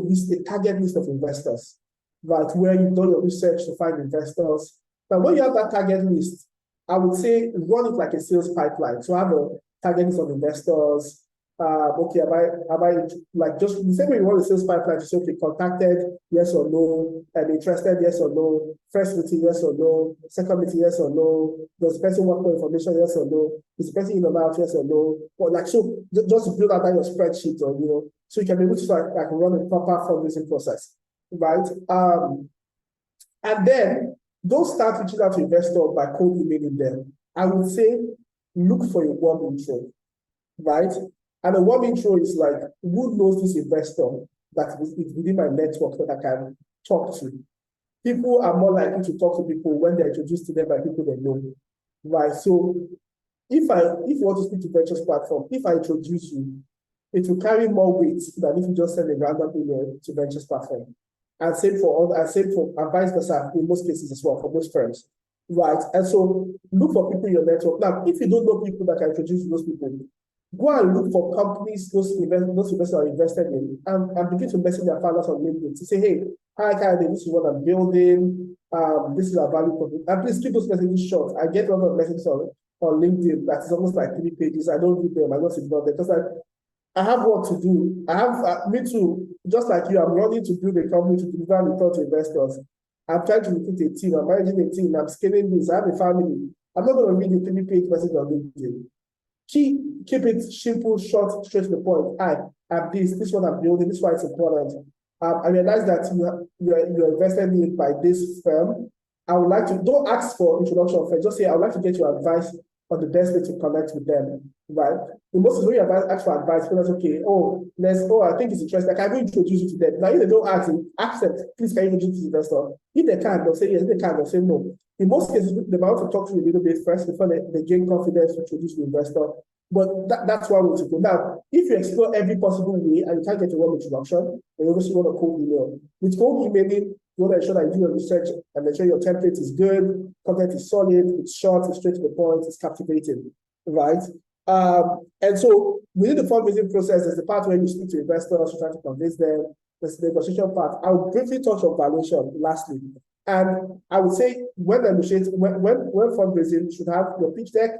target list of investors, right? Where you've done your research to find investors. But when you have that target list, I would say run it like a sales pipeline. So have a target list of investors. Like just the same way you want a sales pipeline to say, okay, contacted, yes or no, and interested, yes or no, first meeting, yes or no, second meeting, yes or no, does the person want more information, yes or no, is the person in or out, yes or no, or like so just to build out your spreadsheet or so you can be able to start like run a proper fundraising process, right? And then don't start reaching out to investors by cold emailing them. I would say look for a warm intro, right? And a warm intro is like, who knows this investor that is within my network that I can talk to? People are more likely to talk to people when they're introduced to them by people they know, right? So if you want to speak to ventures platform, if I introduce you, it will carry more weight than if you just send a random email to ventures platform. And same for vice versa in most cases as well for most firms, right? And so look for people in your network. Now, if you don't know people that can introduce to those people, go and look for companies those investors are invested in and begin to message their founders on LinkedIn to say, hey, hi, Kayode, this is what I'm building. This is our value proposition. And please keep those messages short. I get a lot of messages on LinkedIn that is almost like 3 pages. I don't read them. I just ignore them because I have work to do. I have, me too, just like you, I'm running to build a company to deliver return to investors. I'm trying to recruit a team. I'm managing a team. I'm scaling this. I have a family. I'm not going to read the 3-page message on LinkedIn. Keep it simple, short, straight to the point. I'm this is what I'm building, this is why it's important. I realize that you're invested in by this firm. I would like to, don't ask for introduction first, just say, I would like to get your advice on the best way to connect with them, right? In most cases, when you ask for advice, people are okay, I think it's interesting. Like, I will introduce you to them. Now, if they don't ask them, please, can you introduce this investor? If they can, they'll say yes. If they can, they'll say no. In most cases, they might want to talk to you a little bit first before they gain confidence to introduce the investor. But that's one way to go. Now, if you explore every possible way and you can't get a warm introduction, then you obviously want a cold email. With cold emailing, you want to ensure that you do your research and make sure your template is good, content is solid, it's short, it's straight to the point, it's captivating, right? And so within the fundraising process, there's the part where you speak to investors, you try to convince them. There's the negotiation part. I'll briefly touch on valuation lastly. And I would say when fundraising, you should have your pitch deck,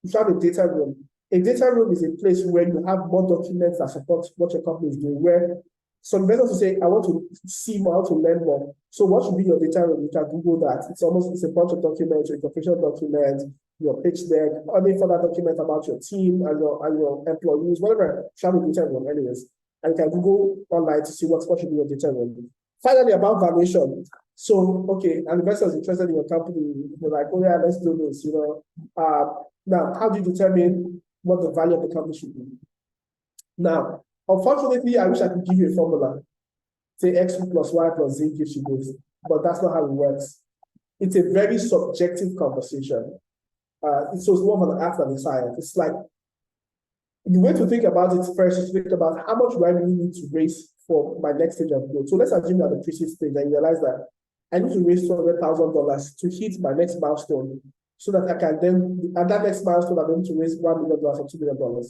you should have a data room. A data room is a place where you have more documents that support what your company is doing, where some investors will say, I want to see more, I want to learn more. So what should be your data room? You can Google that. It's a bunch of documents, your professional documents, your pitch deck, any further documents about your team and your employees, whatever, shall be data room anyways. And you can Google online to see what should be your data room. Finally, about valuation. So, okay, an investor is interested in your company. You're like, oh yeah, let's do this, Now, how do you determine what the value of the company should be? Now, unfortunately, I wish I could give you a formula. Say X plus Y plus Z gives you this, but that's not how it works. It's a very subjective conversation. So it's more of an art than a science. It's like, the way to think about it first is to think about how much do I really need to raise for my next stage of growth. So let's assume you're at the pre-seed stage and you realize that I need to raise $200,000 to hit my next milestone, so that I can then, at that next milestone, I'm going to raise $1 million or $2 million.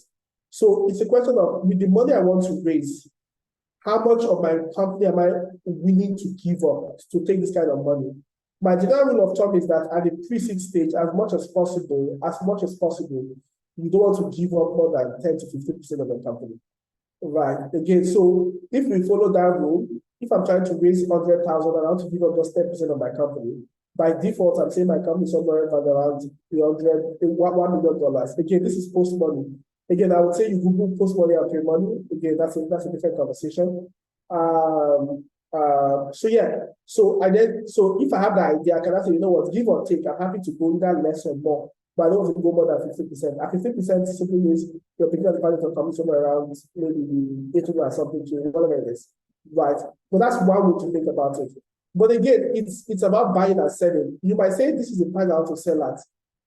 So it's a question of, with the money I want to raise, how much of my company am I willing to give up to take this kind of money? My general rule of thumb is that at the pre-seed stage, as much as possible, you don't want to give up more than 10 to 15% of the company. Right. Again, so if we follow that rule, if I'm trying to raise 100,000 and I want to give up just 10% of my company, by default, I'm saying my company is somewhere around $1 million. Again, this is post money. Again, I would say you Google post money and pre money. Again, that's a different conversation. So if I have the idea, I can say, you know what, give or take, I'm happy to go either less or more, but I don't want to go more than 50%. At 50% simply means you're picking up the value of the company somewhere around maybe 800 or something, whatever it is, right? But that's one way to think about it. But again, it's about buying and selling. You might say this is the price I want to sell at,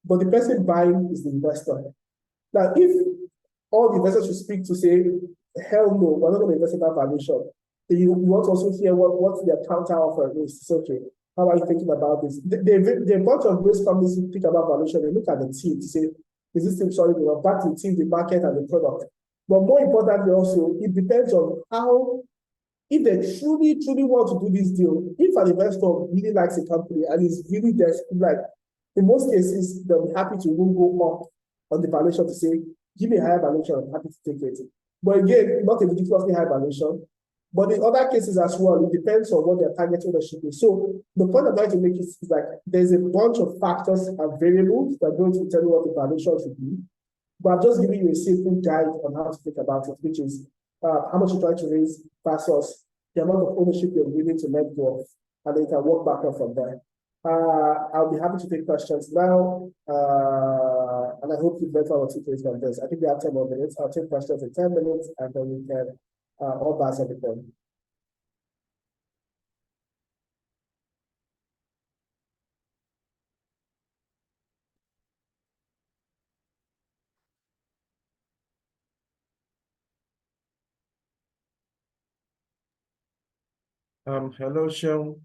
but the person buying is the investor. Now, if all the investors should speak to say, hell no, we're not going to invest in that valuation, then you want to also hear what their counter offer is. It's okay. How are you thinking about this? The bunch of risk companies who think about valuation, they look at the team to say, is this team solid enough? Back to the team, the market, and the product. But more importantly, also, it depends on how, if they truly want to do this deal, if an investor really likes a company and is really desperate, like in most cases, they'll be happy to go up on the valuation to say, give me a higher valuation, I'm happy to take it. But again, not a ridiculously high valuation. But in other cases as well, it depends on what their target ownership is. So the point I'm trying to make is like there's a bunch of factors and variables that are going to tell you what the valuation should be. But I'm just giving you a simple guide on how to think about it, which is how much you're trying to raise versus the amount of ownership you're willing to let go of, and then you can work back up from there. I'll be happy to take questions now, and I hope you've learned one or two things from this. I think we have 10 more minutes. I'll take questions in 10 minutes, and then we can all pass everything. Hello, Sean.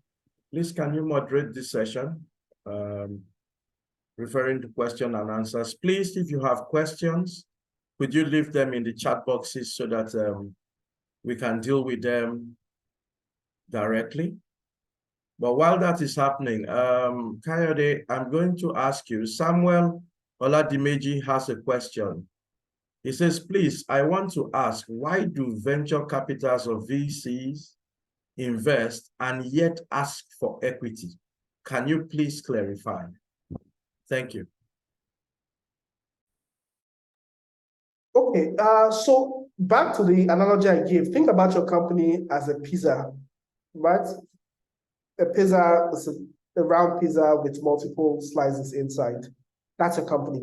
Please, can you moderate this session? Referring to question and answers. Please, if you have questions, could you leave them in the chat boxes so that we can deal with them directly? But while that is happening, Kayode, I'm going to ask you, Samuel Oladimeji has a question. He says, please, I want to ask, why do venture capitals or VCs invest and yet ask for equity? Can you please clarify? Thank you. Okay, so back to the analogy I gave, think about your company as a pizza, right? A pizza is a round pizza with multiple slices inside. That's a company,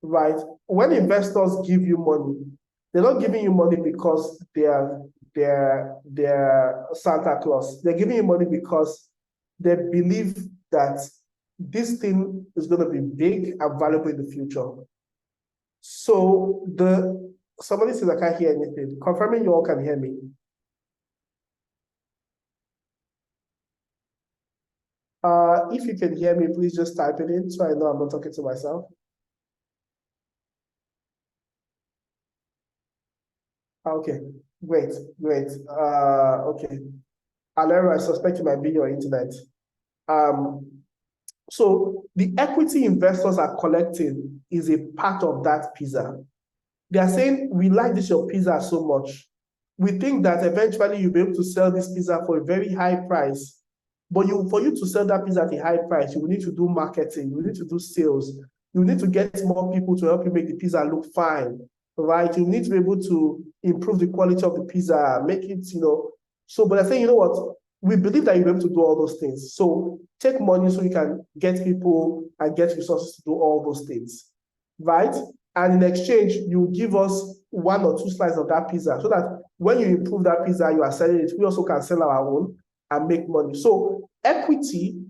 right? When investors give you money, they're not giving you money because they're Santa Claus. They're giving you money because they believe that this thing is going to be big and valuable in the future. So somebody says I can't hear anything. Confirming you all can hear me. If you can hear me, please just type it in so I know I'm not talking to myself. Okay, great. Okay. Alera, I suspect it might be your internet. So the equity investors are collecting is a part of that pizza. They are saying, we like this your pizza so much. We think that eventually you'll be able to sell this pizza for a very high price. But for you to sell that pizza at a high price, you will need to do marketing, you will need to do sales, you need to get more people to help you make the pizza look fine, right? You need to be able to improve the quality of the pizza, make it, So, but I say, you know what? We believe that you'll be able to do all those things. So take money so you can get people and get resources to do all those things, right? And in exchange, you give us 1 or 2 slices of that pizza so that when you improve that pizza, you are selling it. We also can sell our own and make money. So equity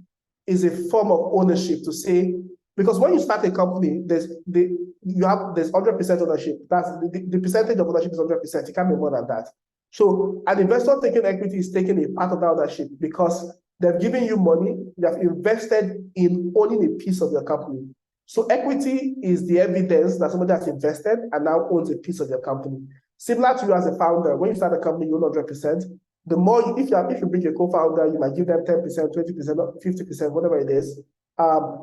is a form of ownership to say, because when you start a company, there's 100% ownership. That's the percentage of ownership is 100%. It can't be more than that. So an investor taking equity is taking a part of that ownership because they've given you money, they have invested in owning a piece of your company. So equity is the evidence that somebody has invested and now owns a piece of your company. Similar to you as a founder, when you start a company, you own 100%. The more, if you bring a co-founder, you might give them 10%, 20%, 50%, whatever it is.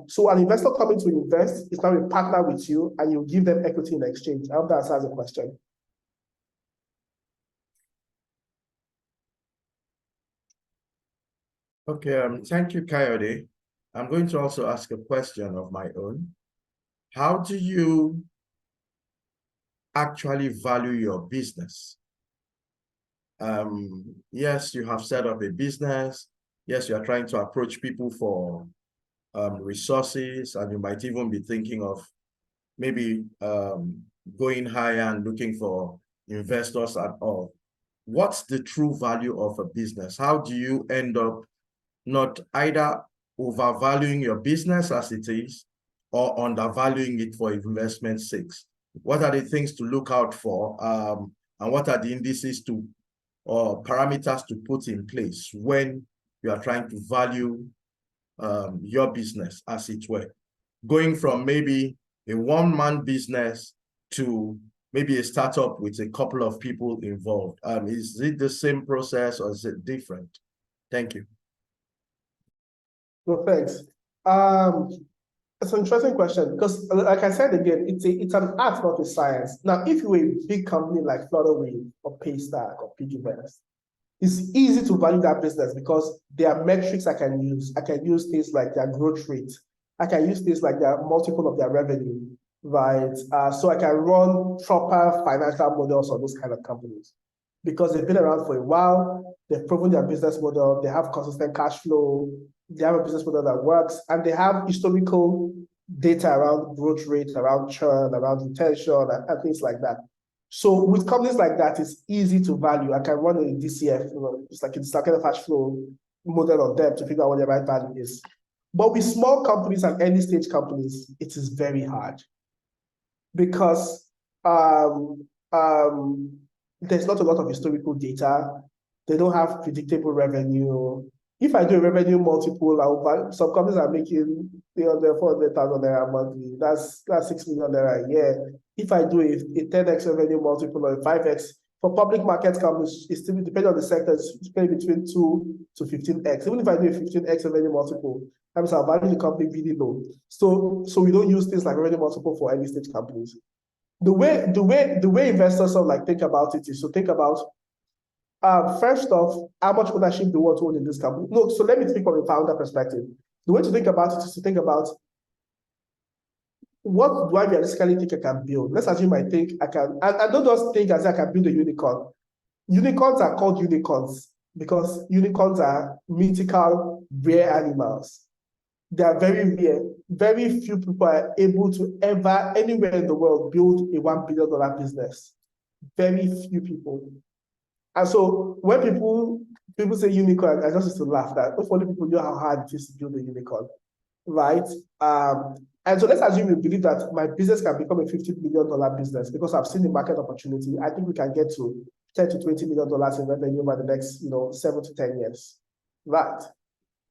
So an investor coming to invest is now a partner with you and you give them equity in exchange. I hope that answers the question. Okay, thank you, Kayode. I'm going to also ask a question of my own. How do you actually value your business? Yes, you have set up a business. Yes, you are trying to approach people for resources, and you might even be thinking of maybe going higher and looking for investors at all. What's the true value of a business? How do you end up not either overvaluing your business as it is or undervaluing it for investment sakes? What are the things to look out for, and what are the indices or parameters to put in place when you are trying to value your business, as it were, going from maybe a one-man business to maybe a startup with a couple of people involved? Is it the same process or is it different? Thank you. Well, thanks. It's an interesting question because, like I said again, it's an art, not a science. Now, if you're a big company like Flutterwave or Paystack or PiggyVest, it's easy to value that business because there are metrics I can use. I can use things like their growth rate. I can use things like their multiple of their revenue, right? So I can run proper financial models on those kind of companies because they've been around for a while. They've proven their business model. They have consistent cash flow. They have a business model that works, and they have historical data around growth rate, around churn, around retention, and things like that. So with companies like that, it's easy to value. I can run a DCF, it's like a discounted cash flow model on them to figure out what the right value is. But with small companies and early stage companies, it is very hard because there's not a lot of historical data. They don't have predictable revenue. If I do a revenue multiple, some companies are making 300, 400,000 naira monthly. That's 6 million naira a year. If I do a 10x revenue multiple or a 5x, for public market companies, it's still depending on the sector, it's between 2 to 15x. Even if I do a 15x revenue multiple, that means I'll value the company really low. So we don't use things like revenue multiple for early stage companies. The way investors sort of like think about it is to think about first off, how much ownership do you want to own in this company? No, so let me think from a founder perspective. The way to think about it is to think about what do I realistically think I can build? Let's assume I think I can, and I don't just think as I can build a unicorn. Unicorns are called unicorns because unicorns are mythical, rare animals. They are very rare. Very few people are able to ever, anywhere in the world, build a $1 billion business. Very few people. And so when people say unicorn, I just used to laugh that not only people know how hard it is to build a unicorn, right? And so let's assume you believe that my business can become a $50 million business because I've seen the market opportunity. I think we can get to $10 to $20 million in revenue over the next 7 to 10 years, right?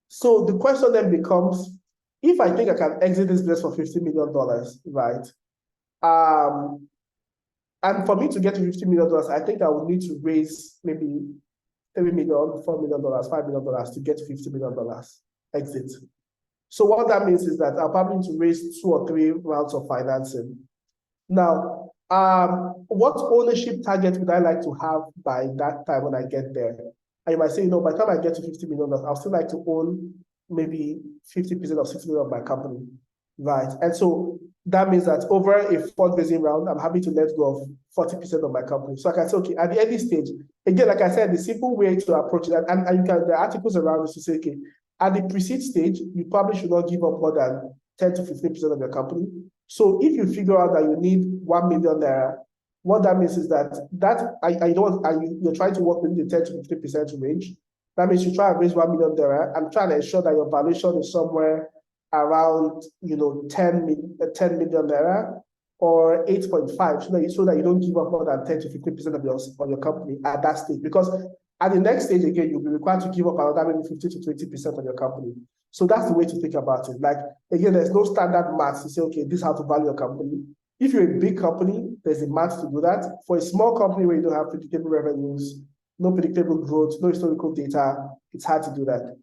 So the question then becomes, if I think I can exit this business for $50 million, right? And for me to get to $50 million, I think I would need to raise maybe $3 million, $4 million, $5 million to get to $50 million exit. So what that means is that I'll probably need to raise 2 or 3 rounds of financing. Now, what ownership target would I like to have by that time when I get there? And you might say, by the time I get to $50 million, I'll still like to own maybe 50% or 60% of my company, right? And so that means that over a fundraising round, I'm happy to let go of 40% of my company. So I can say, okay, at the early stage, again, like I said, the simple way to approach it, and you can, the articles around is to say, okay, at the pre-seed stage, you probably should not give up more than 10 to 15% of your company. So if you figure out that you need 1 million naira, what that means is that you're trying to work within the 10 to 50% range. That means you try and raise 1 million naira and try to ensure that your valuation is somewhere around 10 million naira or 8.5, so that you don't give up more than 10 to 15% of your company at that stage. Because at the next stage, again, you'll be required to give up another maybe 50 to 20% of your company. So that's the way to think about it. Like, again, there's no standard math to say, okay, this is how to value a company. If you're a big company, there's a math to do that. For a small company where you don't have predictable revenues, no predictable growth, no historical data, it's hard to do that.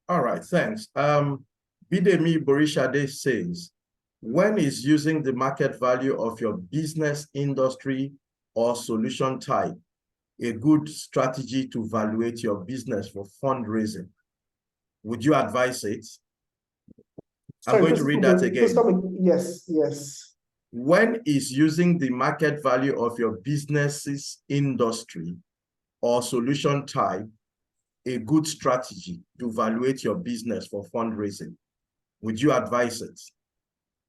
All right, thanks. Bidemi Borishade says, when is using the market value of your business, industry, or solution type a good strategy to evaluate your business for fundraising? Would you advise it? Sorry, I'm going to read that again. Yes. When is using the market value of your business's industry or solution type a good strategy to evaluate your business for fundraising? Would you advise it?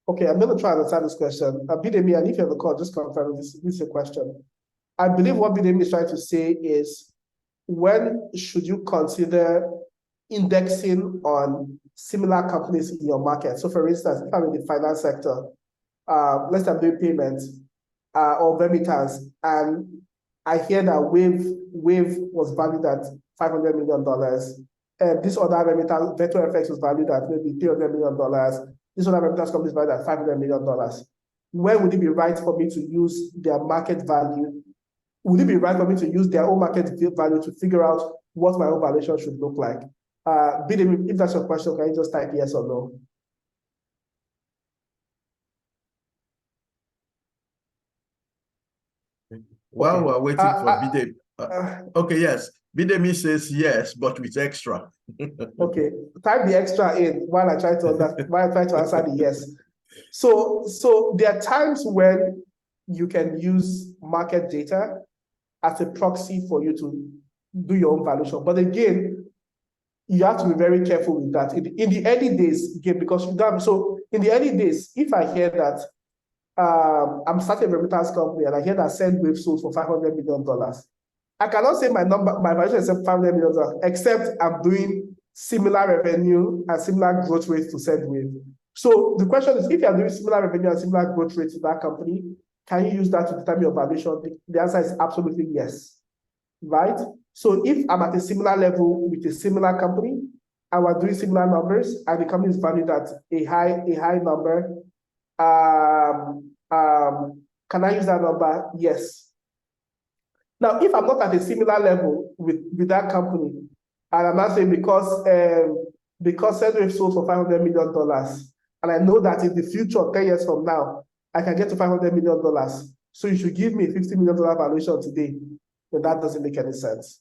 Okay, I'm going to try and answer this question. Bidemi, and if you have a call, just confirm this is a question. I believe what Bidemi is trying to say is, when should you consider indexing on similar companies in your market? So for instance, if I'm in the finance sector, let's say I'm doing payments or remittance, and I hear that Wave was valued at $500 million. This other remittance, Vector FX, was valued at maybe $300 million. This other remittance company is valued at $500 million. When would it be right for me to use their market value? Would it be right for me to use their own market value to figure out what my own valuation should look like? Bidemi, if that's your question, can you just type yes or no? While we're waiting for Bidemi. Okay, yes. Bidemi says yes, but with extra. Okay, type the extra in while I try to answer the yes. So there are times when you can use market data as a proxy for you to do your own valuation. But again, you have to be very careful with that. In the early days, again, because so in the early days, if I hear that I'm starting a remittance company and I hear that SendWave sold for $500 million, I cannot say my valuation is $500 million, except I'm doing similar revenue and similar growth rates to SendWave. So the question is, if you're doing similar revenue and similar growth rates to that company, can you use that to determine your valuation? The answer is absolutely yes, right? So if I'm at a similar level with a similar company and we're doing similar numbers and the company is valued at a high number, can I use that number? Yes. Now, if I'm not at a similar level with that company, and I'm not saying because SendWave sold for $500 million, and I know that in the future, 10 years from now, I can get to $500 million. So you should give me a $50 million valuation today, then that doesn't make any sense.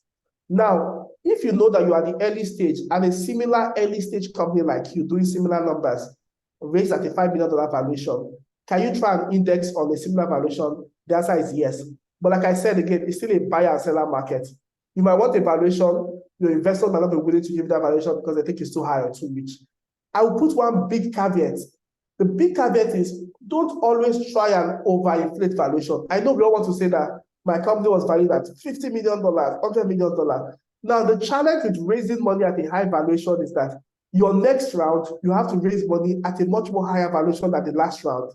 Now, if you know that you are the early stage and a similar early stage company like you doing similar numbers, raised at a $5 million valuation, can you try and index on a similar valuation? The answer is yes. But like I said again, it's still a buyer and seller market. You might want a valuation, your investors might not be willing to give that valuation because they think it's too high or too rich. I will put one big caveat. The big caveat is don't always try and overinflate valuation. I know we all want to say that my company was valued at $50 million, $100 million. Now, the challenge with raising money at a high valuation is that your next round, you have to raise money at a much more higher valuation than the last round,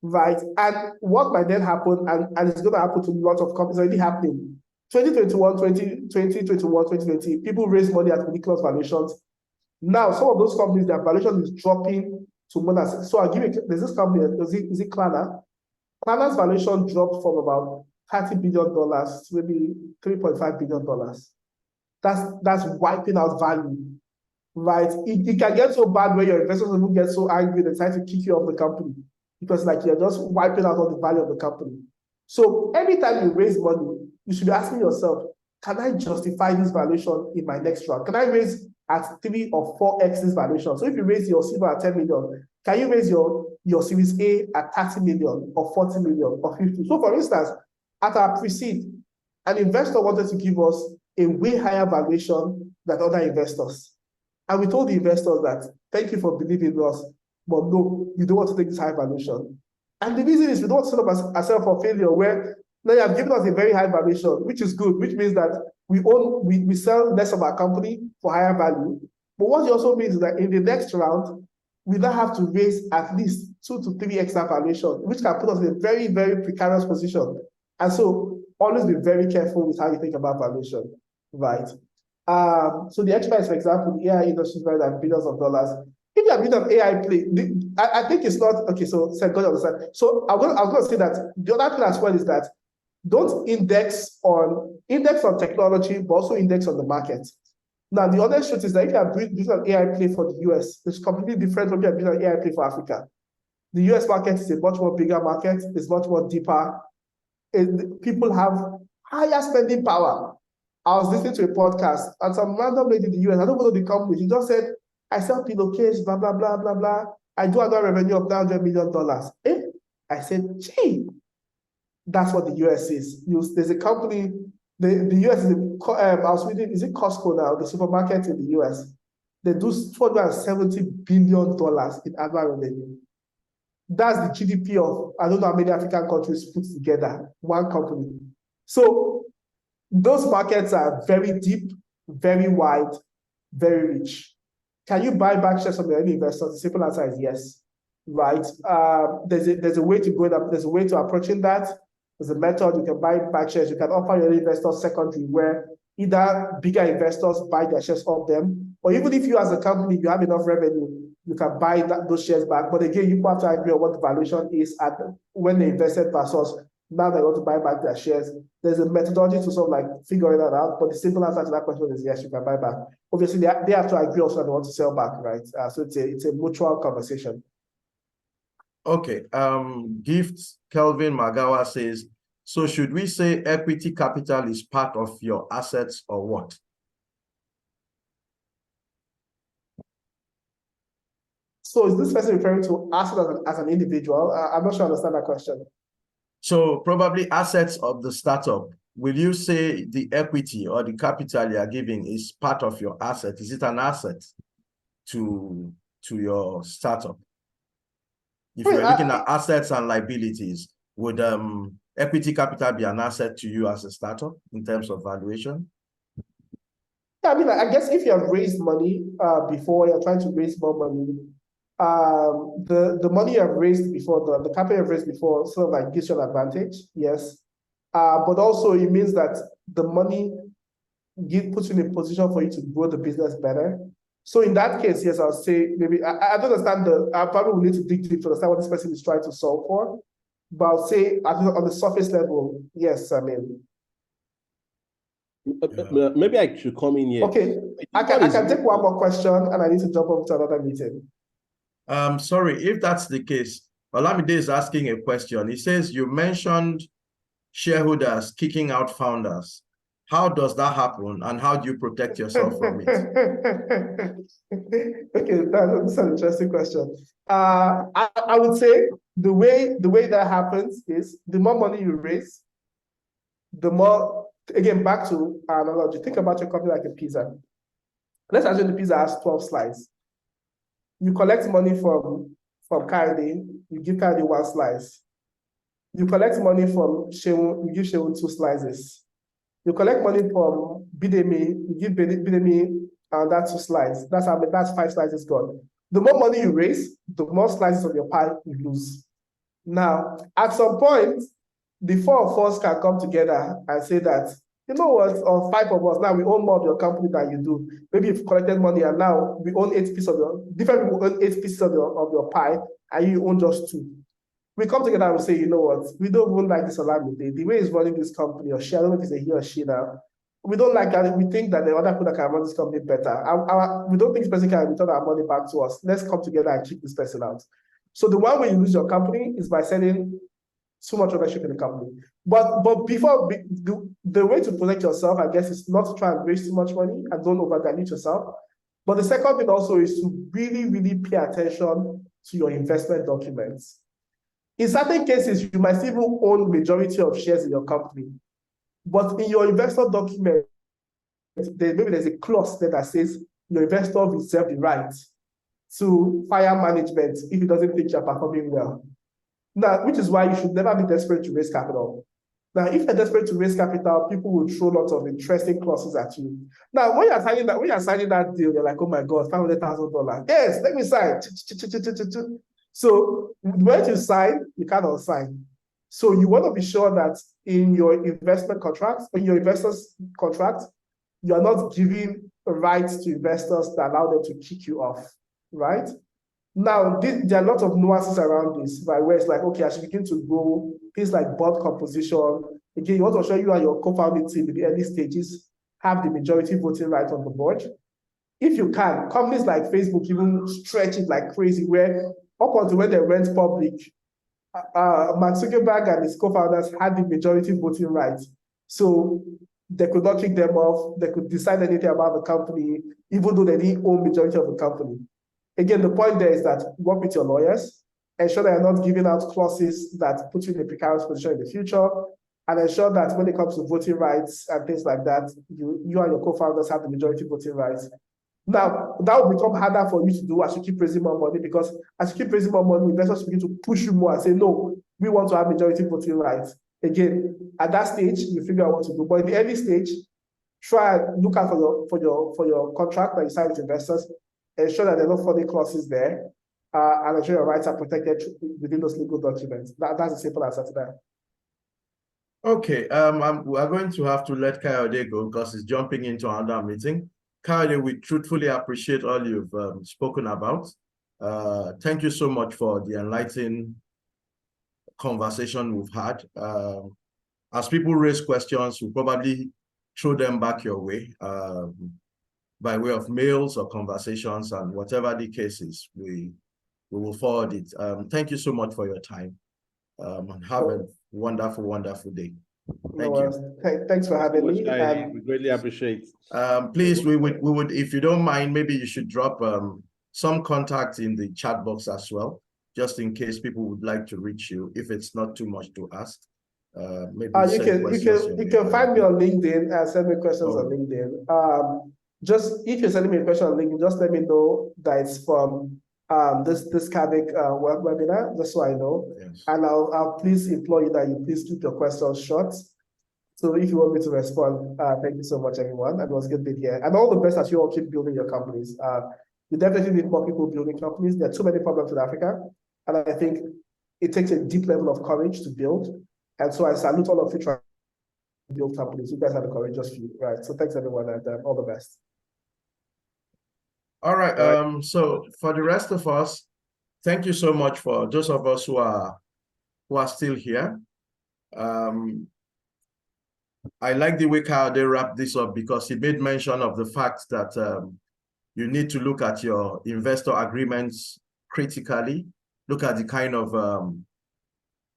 right? And what might then happen, and it's going to happen to lots of companies, already happening. 2021, 2020, people raise money at ridiculous valuations. Now, some of those companies, their valuation is dropping to more than, so I'll give you, there's this company, is it Klarna? Klarna's valuation dropped from about $30 billion to maybe $3.5 billion. That's wiping out value, right? It can get so bad where your investors will get so angry they decide to kick you off the company because like you're just wiping out all the value of the company. So every time you raise money, you should be asking yourself, can I justify this valuation in my next round? Can I raise at 3 or 4x this valuation? So if you raise your silver at 10 million, can you raise your Series A at 30 million or 40 million or 50? So for instance, at our pre-seed, an investor wanted to give us a way higher valuation than other investors. And we told the investors that, thank you for believing in us, but no, you don't want to take this high valuation. And the reason is we don't want to set up ourselves for failure where now you have given us a very high valuation, which is good, which means that we sell less of our company for higher value. But what it also means is that in the next round, we now have to raise at least 2 to 3x that valuation, which can put us in a very, very precarious position. And so always be very careful with how you think about valuation, right? So the experts, for example, the AI industry is valued at billions of dollars. If you have been an AI play, I think it's not, okay, so God understand. So I was going to say that the other thing as well is that don't index on technology, but also index on the market. Now, the other truth is that if you have built an AI play for the US, it's completely different from if you have built an AI play for Africa. The US market is a much more bigger market, it's much more deeper. People have higher spending power. I was listening to a podcast and some random lady in the US, I don't know the company, she just said, I sell pillowcase, blah, blah, blah, blah, blah. I do another revenue of $900 million. I said, gee, that's what the US is. There's a company, the US is, I was reading, is it Costco now, the supermarket in the US? They do $470 billion in annual revenue. That's the GDP of, I don't know how many African countries put together, one company. So those markets are very deep, very wide, very rich. Can you buy back shares from your early investors? The simple answer is yes, right? There's a way to go that, there's a way to approaching that. There's a method, you can buy back shares. You can offer your investors secondary where either bigger investors buy their shares off them, or even if you as a company, you have enough revenue, you can buy those shares back. But again, you have to agree on what the valuation is at when they invested versus now they want to buy back their shares. There's a methodology to sort of like figure that out. But the simple answer to that question is yes, you can buy back. Obviously, they have to agree also that they want to sell back, right? So it's a mutual conversation. Okay. Gift Kelvin Magawa says, so should we say equity capital is part of your assets or what? So is this person referring to assets as an individual? I'm not sure I understand that question. So probably assets of the startup. Will you say the equity or the capital you are giving is part of your asset? Is it an asset to your startup? If you're looking at assets and liabilities, would equity capital be an asset to you as a startup in terms of valuation? Yeah, I mean, I guess if you have raised money before, you're trying to raise more money, the money you have raised before, the capital you have raised before sort of like gives you an advantage, yes. But also it means that the money puts you in a position for you to grow the business better. So in that case, yes, I'll say maybe, I don't understand I probably will need to dig deep to understand what this person is trying to solve for. But I'll say on the surface level, yes, I mean. Maybe I should come in here. Okay, I can take one more question and I need to jump over to another meeting. Sorry, if that's the case, Olamide is asking a question. He says, you mentioned shareholders kicking out founders. How does that happen, and how do you protect yourself from it? Okay, that's an interesting question. I would say the way that happens is the more money you raise, the more, again, back to our analogy, think about your company like a pizza. Let's assume the pizza has 12 slices. You collect money from Kayode, you give Kayode 1 slice. You collect money from Shehu, you give Shehu 2 slices. You collect money from Bidemi, you give Bidemi that 2 slices. That's 5 slices gone. The more money you raise, the more slices of your pie you lose. Now, at some point, the 4 of us can come together and say that, you know what, or 5 of us, now we own more of your company than you do. Maybe you've collected money and now we own 8 pieces of your, different people own 8 pieces of your pie and you own just 2. We come together and say, you know what, we don't even like this Olamide. The way he's running this company, or she, I don't know if it's a he or she now, we don't like that. We think that the other people that can run this company better. We don't think this person can return our money back to us. Let's come together and kick this person out. So the one way you lose your company is by selling too much ownership in the company. But before, the way to protect yourself, I guess, is not to try and raise too much money and don't over-dilute yourself. But the second thing also is to really, really pay attention to your investment documents. In certain cases, you might even own majority of shares in your company. But in your investor document, maybe there's a clause there that says your investor reserve the right to fire management if it doesn't think you're performing well. Now, which is why you should never be desperate to raise capital. Now, if you're desperate to raise capital, people will throw lots of interesting clauses at you. Now, when you're signing that deal, you're like, oh my God, $500,000. Yes, let me sign. So when you sign, you cannot sign. So you want to be sure that in your investment contracts, in your investors' contract, you are not giving rights to investors that allow them to kick you off, right? Now, there are a lot of nuances around this, right? Where it's like, okay, as you begin to grow, things like board composition, again, you want to show you and your co-founding team in the early stages have the majority voting right on the board. If you can, companies like Facebook even stretch it like crazy, where up until when they went public, Mark Zuckerberg and his co-founders had the majority voting right. So they could not kick them off. They could decide anything about the company, even though they didn't own majority of the company. Again, the point there is that work with your lawyers, ensure that you're not giving out clauses that put you in a precarious position in the future, and ensure that when it comes to voting rights and things like that, you and your co-founders have the majority voting rights. Now, that will become harder for you to do as you keep raising more money, because as you keep raising more money, investors begin to push you more and say, no, we want to have majority voting rights. Again, at that stage, you figure out what to do. But in the early stage, try and look out for your contract that you sign with investors, ensure that there are no funny clauses there, and ensure your rights are protected within those legal documents. That's a simple answer to that. Okay, we're going to have to let Kayode go because he's jumping into another meeting. Kayode, we truthfully appreciate all you've spoken about. Thank you so much for the enlightening conversation we've had. As people raise questions, we'll probably throw them back your way by way of mails or conversations, and whatever the case is, we will forward it. Thank you so much for your time. And have a wonderful, wonderful day. Thank you. Thanks for having me. We greatly appreciate. Please, we would, if you don't mind, maybe you should drop some contact in the chat box as well, just in case people would like to reach you, if it's not too much to ask. Maybe you can find me on LinkedIn and send me questions on LinkedIn. Just if you're sending me a question on LinkedIn, just let me know that it's from this Kavik webinar, just so I know. Yes. And I'll please implore you that you please keep your questions short. So if you want me to respond, thank you so much, everyone. And it was good to be here. And all the best as you all keep building your companies. You definitely need more people building companies. There are too many problems in Africa. And I think it takes a deep level of courage to build. And so I salute all of you trying to build companies. You guys are the courageous few, right? So thanks, everyone, and all the best. All right. So for the rest of us, thank you so much for those of us who are still here. I like the way Kayode wrapped this up because he made mention of the fact that you need to look at your investor agreements critically, look at the kind of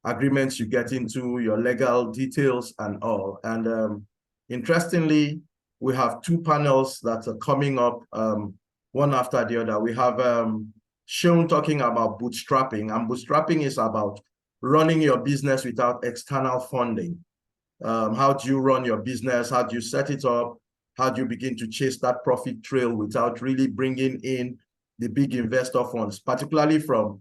agreements you get into, your legal details and all. And Interestingly, we have two panels that are coming up, one after the other. We have Sean talking about bootstrapping, and bootstrapping is about running your business without external funding. How do you run your business? How do you set it up? How do you begin to chase that profit trail without really bringing in the big investor funds, especially from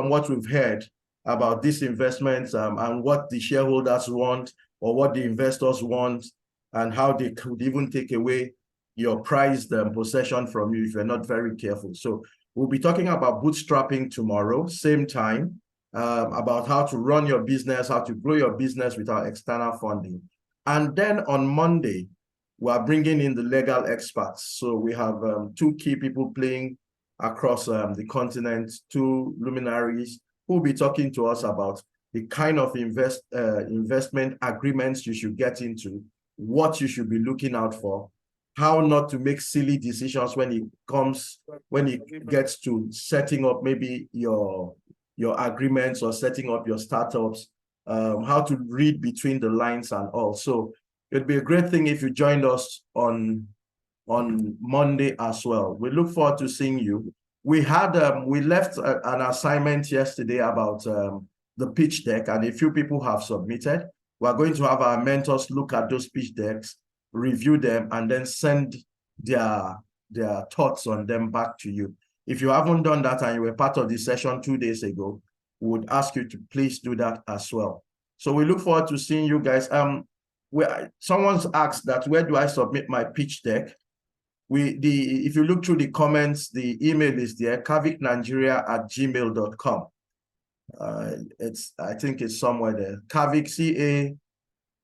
what we've heard about these investments and what the shareholders want or what the investors want, and how they could even take away your prized possession from you if you're not very careful. So we'll be talking about bootstrapping tomorrow, same time, about how to run your business, how to grow your business without external funding. And then on Monday, we are bringing in the legal experts. So we have two key people playing across the continent, two luminaries who will be talking to us about the kind of investment agreements you should get into, what you should be looking out for, how not to make silly decisions when it gets to setting up maybe your agreements or setting up your startups, how to read between the lines and all. So it'd be a great thing if you joined us on Monday as well. We look forward to seeing you. We left an assignment yesterday about the pitch deck, and a few people have submitted. We're going to have our mentors look at those pitch decks, review them, and then send their thoughts on them back to you. If you haven't done that and you were part of the session 2 days ago, we would ask you to please do that as well. So we look forward to seeing you guys. Someone's asked that, where do I submit my pitch deck? If you look through the comments, the email is there, cavicnigeria@gmail.com. I think it's somewhere there. Cavic,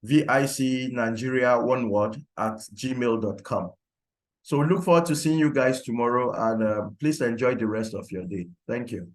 CAVIC Nigeria, one word, @gmail.com. So we look forward to seeing you guys tomorrow, and please enjoy the rest of your day. Thank you.